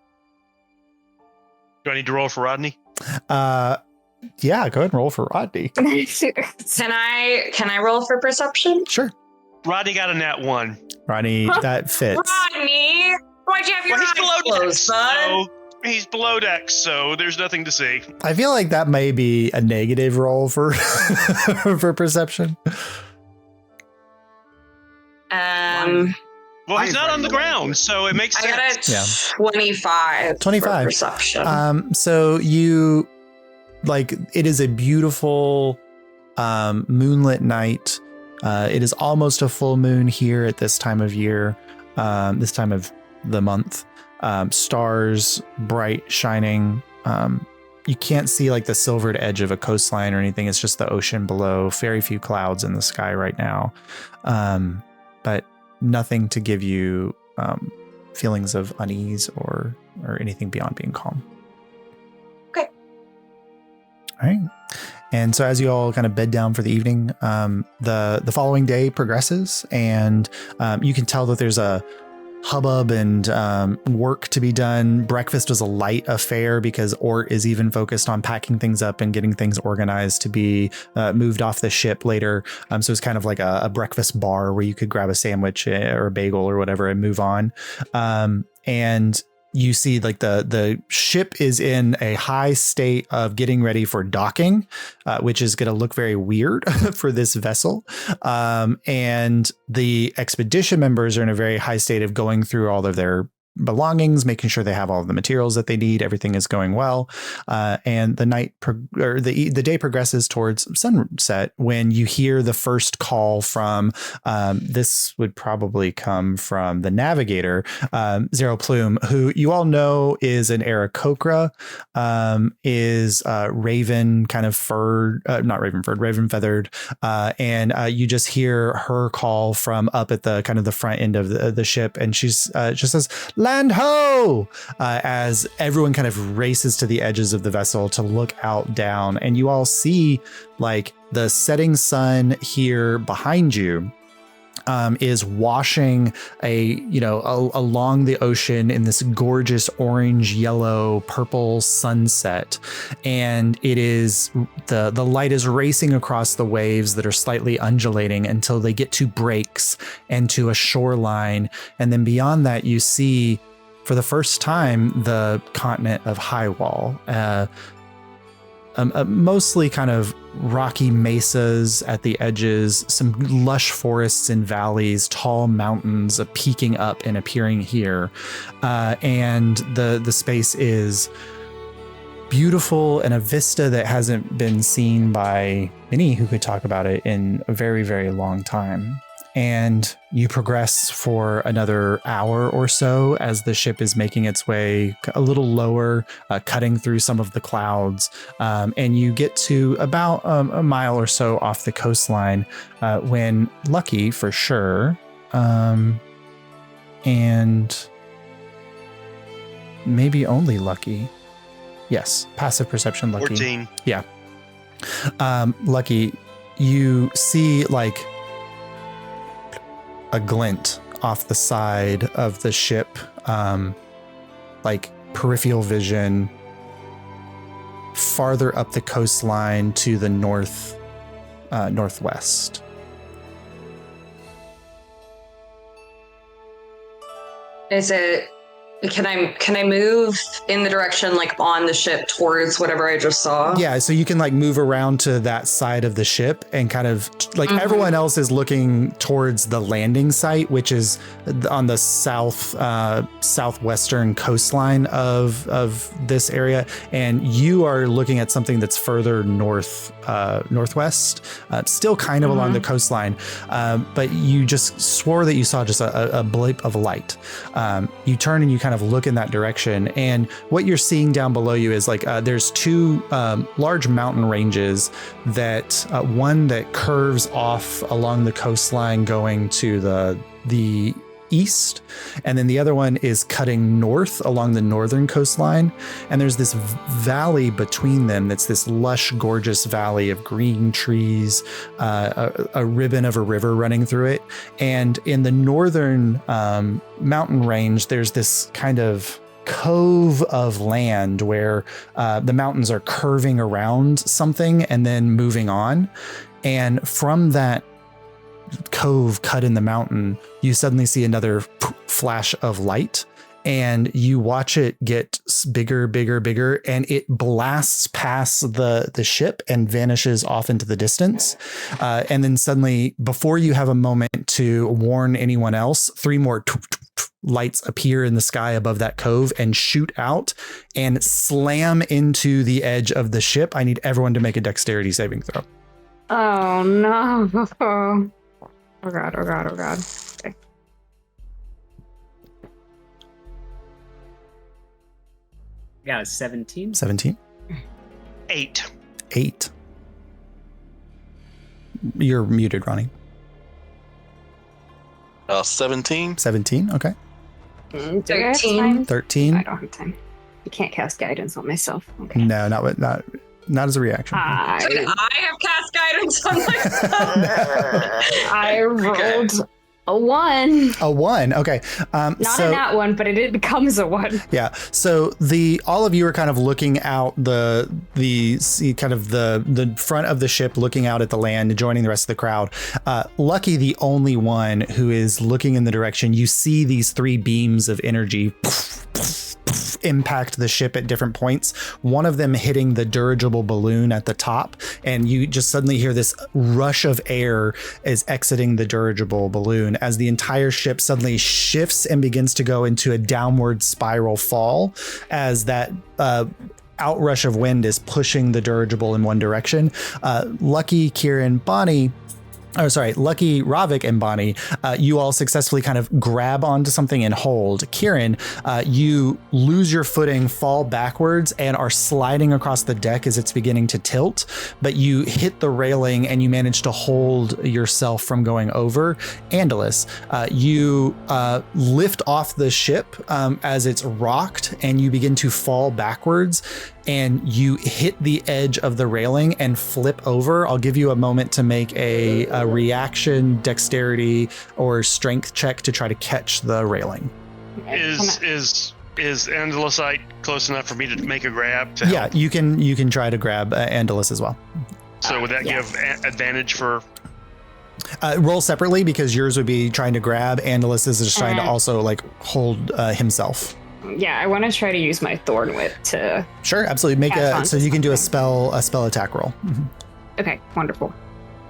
Do I need to roll for Rodney? Yeah, go ahead and roll for Rodney. Can I roll for perception? Sure. Rodney got a nat 1. Rodney, that fits. Rodney, why'd you have your Well, eyes closed, bud? He's below deck, so there's nothing to see. I feel like that may be a negative roll for for perception. Well, he's not on the ground, so it makes sense. I got a 25. 25 for perception. So you like, it is a beautiful moonlit night. It is almost a full moon here at this time of year, this time of the month. Stars bright, shining. You can't see like the silvered edge of a coastline or anything. It's just the ocean below. Very few clouds in the sky right now. But nothing to give you feelings of unease or anything beyond being calm. Okay. All right. And so as you all kind of bed down for the evening, the following day progresses, and you can tell that there's a hubbub and work to be done. Breakfast was a light affair because Ort is even focused on packing things up and getting things organized to be moved off the ship later. So it's kind of like a breakfast bar where you could grab a sandwich or a bagel or whatever and move on. And you see like the ship is in a high state of getting ready for docking, which is going to look very weird for this vessel. And the expedition members are in a very high state of going through all of their belongings, making sure they have all of the materials that they need. Everything is going well. And the day progresses towards sunset when you hear the first call from, this would probably come from the navigator, Zero Plume, who you all know is an Aarakocra, is raven kind of furred, not raven furred, raven feathered. And you just hear her call from up at the kind of the front end of the ship. And she's just says, "Land ho!" As everyone kind of races to the edges of the vessel to look out down. And you all see like the setting sun here behind you is washing along the ocean in this gorgeous orange, yellow, purple sunset. And it is the light is racing across the waves that are slightly undulating until they get to breaks and to a shoreline. And then beyond that, you see for the first time the continent of Highwall. Mostly kind of rocky mesas at the edges, some lush forests and valleys, tall mountains peeking up and appearing here. And the space is beautiful and a vista that hasn't been seen by many who could talk about it in a very, very long time. And you progress for another hour or so as the ship is making its way a little lower, cutting through some of the clouds. And you get to about a mile or so off the coastline when Lucky, for sure, and maybe only Lucky, Yes, passive perception, Lucky. 14. Yeah. Lucky, you see like a glint off the side of the ship, like peripheral vision, farther up the coastline to the northwest. Is it? Can I move in the direction like on the ship towards whatever I just saw? Yeah, so you can like move around to that side of the ship and kind of like everyone else is looking towards the landing site, which is on the southwestern coastline of this area, and you are looking at something that's further northwest, still kind of along the coastline, but you just swore that you saw just a blip of light. You turn and you kind of look in that direction, and what you're seeing down below you is like there's two large mountain ranges that one that curves off along the coastline going to the east, and then the other one is cutting north along the northern coastline, and there's this valley between them that's this lush, gorgeous valley of green trees, a ribbon of a river running through it, and in the northern mountain range there's this kind of cove of land where the mountains are curving around something and then moving on, and from that cove cut in the mountain, you suddenly see another flash of light, and you watch it get bigger, and it blasts past the ship and vanishes off into the distance. And then suddenly, before you have a moment to warn anyone else, 3 more lights appear in the sky above that cove and shoot out and slam into the edge of the ship. I need everyone to make a dexterity saving throw. Oh no. Oh god. Okay. Got a 17. 17. 8. 8. You're muted, Ronnie. 17. 17. Okay. 13. 13. I don't have time. I can't cast guidance on myself. Okay. No, not as a reaction. I have cast guidance on myself. I rolled a 1. A 1. Okay. Not a nat 1, but it becomes a 1. Yeah. So all of you are kind of looking out the front of the ship, looking out at the land, joining the rest of the crowd. Lucky, the only one who is looking in the direction. You see these 3 beams of energy impact the ship at different points, one of them hitting the dirigible balloon at the top, and you just suddenly hear this rush of air is exiting the dirigible balloon as the entire ship suddenly shifts and begins to go into a downward spiral fall as that outrush of wind is pushing the dirigible in one direction. Lucky, Kieran, Bonnie, Lucky, Robic, and Bonnie, you all successfully kind of grab onto something and hold. Kieran, you lose your footing, fall backwards, and are sliding across the deck as it's beginning to tilt, but you hit the railing and you manage to hold yourself from going over. Andalus, you lift off the ship as it's rocked, and you begin to fall backwards, and you hit the edge of the railing and flip over. I'll give you a moment to make a reaction, dexterity, or strength check to try to catch the railing. Is Angelusite close enough for me to make a grab? Yeah, you can try to grab Andalus as well. So would that give advantage for? Roll separately, because yours would be trying to grab. Andalus is just trying to also like hold himself. Yeah, I want to try to use my Thorn Whip to. Sure, absolutely. So you can do a spell attack roll. Mm-hmm. Okay, wonderful.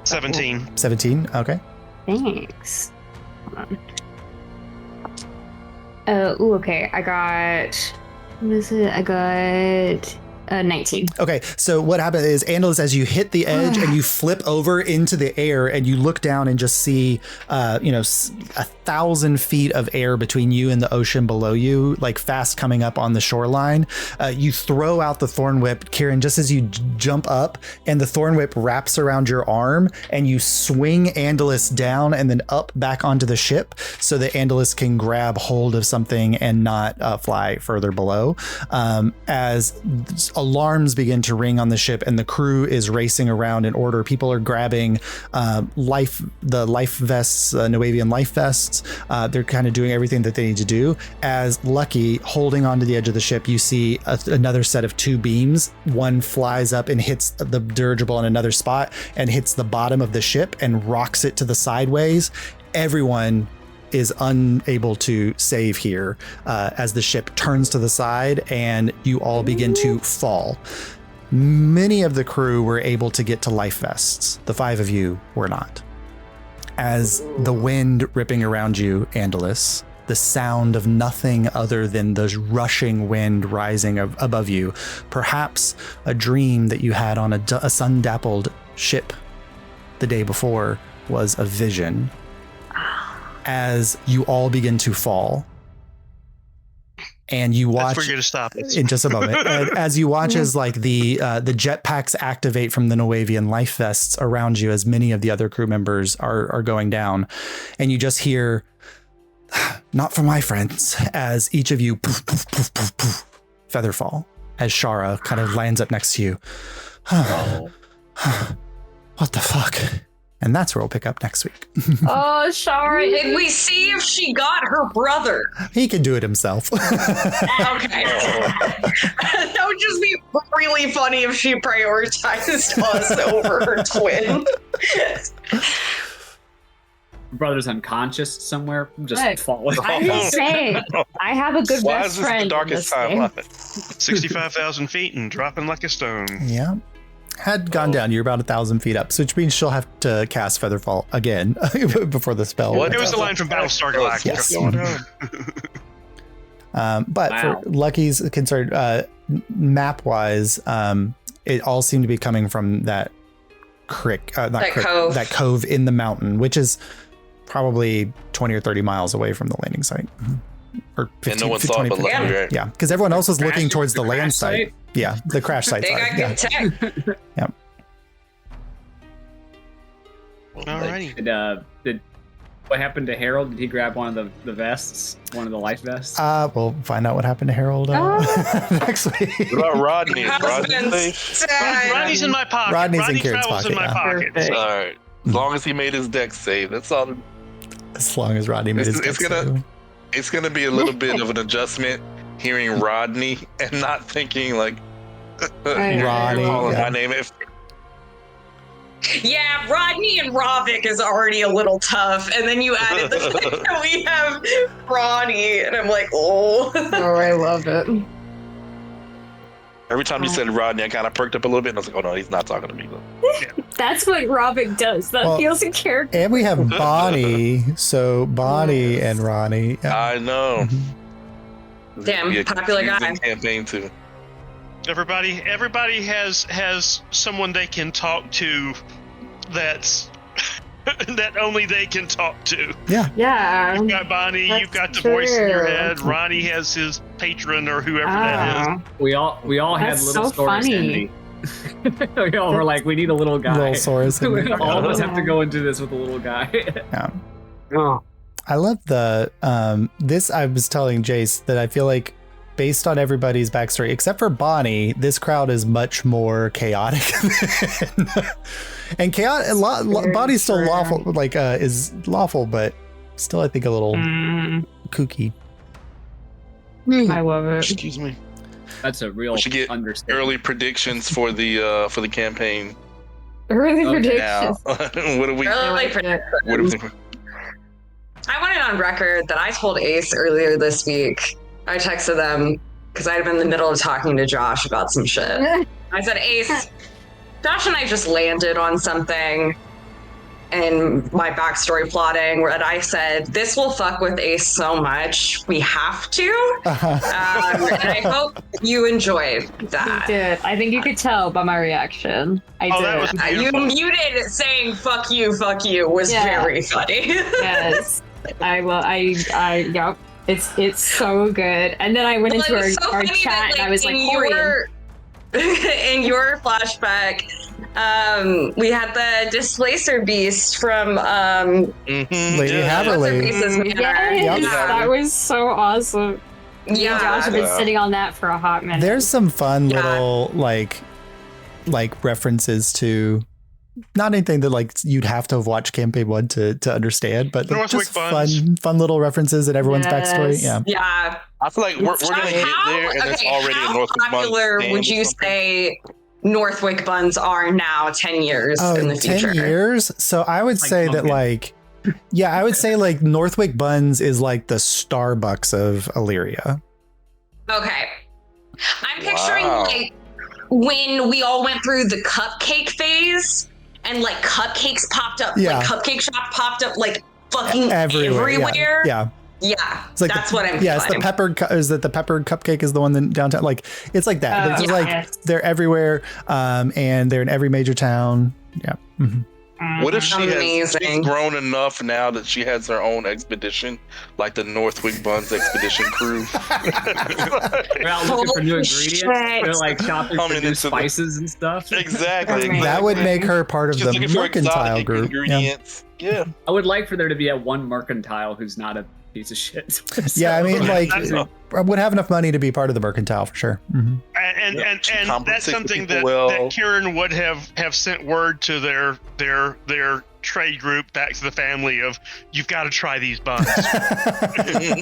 17. 17. Okay. Thanks. Hold on. Okay. I got. What is it? I got 19. Okay, so what happened is, Andus, as you hit the edge and you flip over into the air and you look down and just see, 1,000 feet of air between you and the ocean below you, like fast coming up on the shoreline. You throw out the thorn whip, Kieran, just as you jump up, and the thorn whip wraps around your arm and you swing Andus down and then up back onto the ship so that Andus can grab hold of something and not fly further below. As alarms begin to ring on the ship and the crew is racing around in order, people are grabbing the life vests, Noavian life vests. They're kind of doing everything that they need to do. As Lucky, holding onto the edge of the ship, you see another set of 2 beams. One flies up and hits the dirigible in another spot and hits the bottom of the ship and rocks it to the sideways. Everyone is unable to save here as the ship turns to the side and you all begin to fall. Many of the crew were able to get to life vests. The 5 of you were not. As the wind ripping around you, Angelus, the sound of nothing other than the rushing wind rising above you, perhaps a dream that you had on a sun-dappled ship the day before was a vision. As you all begin to fall, and you watch, that's where you're to stop it. In just a moment. And as you watch as like the jetpacks activate from the Noavian life vests around you, as many of the other crew members are going down, and you just hear, "Not for my friends," as each of you poof, poof, poof, poof, poof, feather fall as Shara kind of lands up next to you. What the fuck? And that's where we'll pick up next week. Oh, sorry. Did we see if she got her brother? He can do it himself. Okay. That would just be really funny if she prioritized us over her twin. Brother's unconscious somewhere, just Look, falling. I'm just saying, I have a good Why best is this friend. the darkest in time? this thing. 65,000 feet and dropping like a stone. Yeah. Had gone down. You're about 1,000 feet up, so which means she'll have to cast Featherfall again before the spell. What? It was the line from Battlestar Galactica. Yes. But Wow. for Lucky's concern, map-wise, it all seemed to be coming from that creek, Cove. that cove in the mountain, which is probably 20 or 30 miles away from the landing site. Or 15, And no one saw it 20, but Lucky, right? Yeah, because everyone else was looking towards the land crash site. Yeah, the crash site. They got good tech. Alrighty. Did what happened to Harald? Did he grab one of the vests, one of the life vests? We'll find out what happened to Harold next week. What about Rodney? Rodney's Husband's safe? dead. Rodney's in my pocket. Rodney's in Rodney Kieran's travels in pocket, my yeah. pocket. Perfect. All right. As long as he made his deck save, that's all. As long as Rodney made his It's deck gonna- save. It's gonna be a little bit of an adjustment hearing Rodney and not thinking like Rodney, calling yeah. my name. Yeah, Rodney and Robic is already a little tough, and then you added the fact that we have Ronnie, and I'm like, oh. Oh, I love it. Every time you said Rodney, I kind of perked up a little bit, and I was like, oh no, he's not talking to me. That's what Robic does. That Well, feels a character. And we have Bonnie, so Bonnie Yes. and Ronnie. Yeah. I know. Mhm. Damn, Be a popular guy. confusing campaign too. Everybody has someone they can talk to that's that only they can talk to. Yeah. You've got Bonnie, That's you've got the voice in your true. head. Ronnie has his patron or whoever that is. Oh. We all had That's little so stories. funny. We all were like, we need a little guy. Little Saurus. All of us have to go into this with a little guy. Yeah. Oh. I love the this. I was telling Jace that I feel like, based on everybody's backstory, except for Bonnie, this crowd is much more chaotic. And chaotic. Very Bonnie's still true. lawful, like is lawful, but still, I think a little kooky. I love it. Excuse me. That's a real We should get understatement. Early predictions for the campaign. Early Okay, Now, predictions. what do we? Really predict- What do we think? I want it on record that I told Ace earlier this week. I texted them because I'd been in the middle of talking to Josh about some shit. I said, Ace, Josh and I just landed on something, in my backstory plotting that I said, this will fuck with Ace so much, we have to. And I hope you enjoyed that. You did. I think you could tell by my reaction. I did. That was You beautiful. muted saying fuck you was very funny. Yes. I will. Yep. It's so good. And then I went into our funny chat and I was like, in your flashback, we had the Displacer Beast from Lady Yeah. Haverly. yes, Yep. that was so awesome. Yeah. Josh have been Yeah. sitting on that for a hot minute. There's some fun Yeah. little like references to not anything that like you'd have to have watched campaign 1 to understand, but like, Northwick just buns. fun little references in everyone's Yes. backstory. Yeah. Yeah. I feel like we're gonna get there, and it's already a how Northwick Buns popular stand would or you something. say Northwick buns are now 10 years in the 10 future? years. So I would Like say that pumpkin. like, yeah, I would say like Northwick Buns is like the Starbucks of Illyria. Okay. I'm picturing Wow. like when we all went through the cupcake phase and like cupcakes popped up, Yeah. like cupcake shop popped up like fucking Everywhere. everywhere. Yeah. Yeah, It's like that's what I'm Yeah, it's the feeling. peppered. Is that the peppered cupcake is the one in downtown? Like it's like that. Oh, It's just yeah. like Yes. they're everywhere, and they're in every major town. Yeah. Mhm. What if she's Amazing. grown enough now that she has her own expedition, like the Northwick Buns expedition crew? They're out looking for new Holy ingredients. shit. They're like shopping for Coming new into the- spices and stuff. Exactly. That would make her part of She's the looking for mercantile exotic group. Yeah. ingredients. Yeah. I would like for there to be one mercantile who's not a piece of shit. Yeah, I mean, like, that's- I would have enough money to be part of the mercantile for sure. Mhm. And Yeah, and she that's compensates the something people that, well. that Kieran would have sent word to their trade group back to the family of, you've got to try these buns.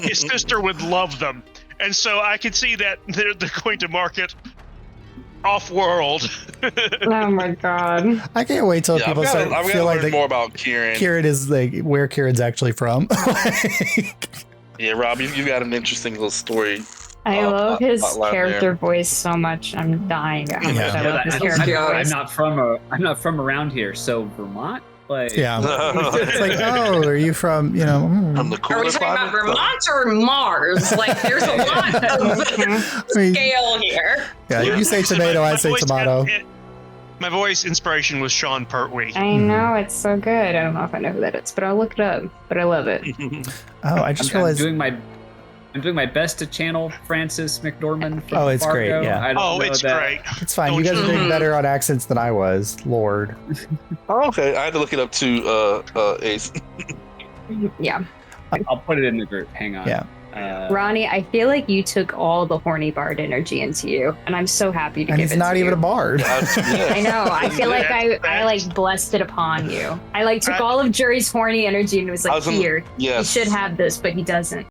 His sister would love them, and so I could see that they're going to market off-world. Oh my god. I can't wait till Yeah, people I've start got to feel like learn that more about Kieran. Kieran is like where Kieran's actually from. Yeah, Rob, you got an interesting little story. I love his Hotline character there. voice so much. I'm dying at how much Yeah. I love his I'm character voice. not from around here, so Vermont. Like, Yeah. It's like, oh, are you from, you know? From the Are cooler we talking about climate? Vermont or Mars? Like, there's a lot of I mean, scale here. yeah, you say tomato, I say voice tomato. My voice inspiration was Sean Pertwee. I know, it's so good. I don't know if I know who that is, but I'll look it up. But I love it. Oh, I just I'm realized. doing my best to channel Francis McDormand from Oh, it's great, Fargo. yeah. I don't Oh, know it's that- great. It's fine. You guys are doing better on accents than I was. Lord. Oh, okay, I had to look it up too, Ace. Yeah. I'll put it in the group. Hang on. Yeah. Ronnie, I feel like you took all the horny bard energy into you, and I'm so happy to And give he's it not to even you. a bard. I know. I feel like I That's- like blessed it upon you. I like took Right. all of Jury's horny energy and was I like, was in- here, he Yes. should have this, but he doesn't.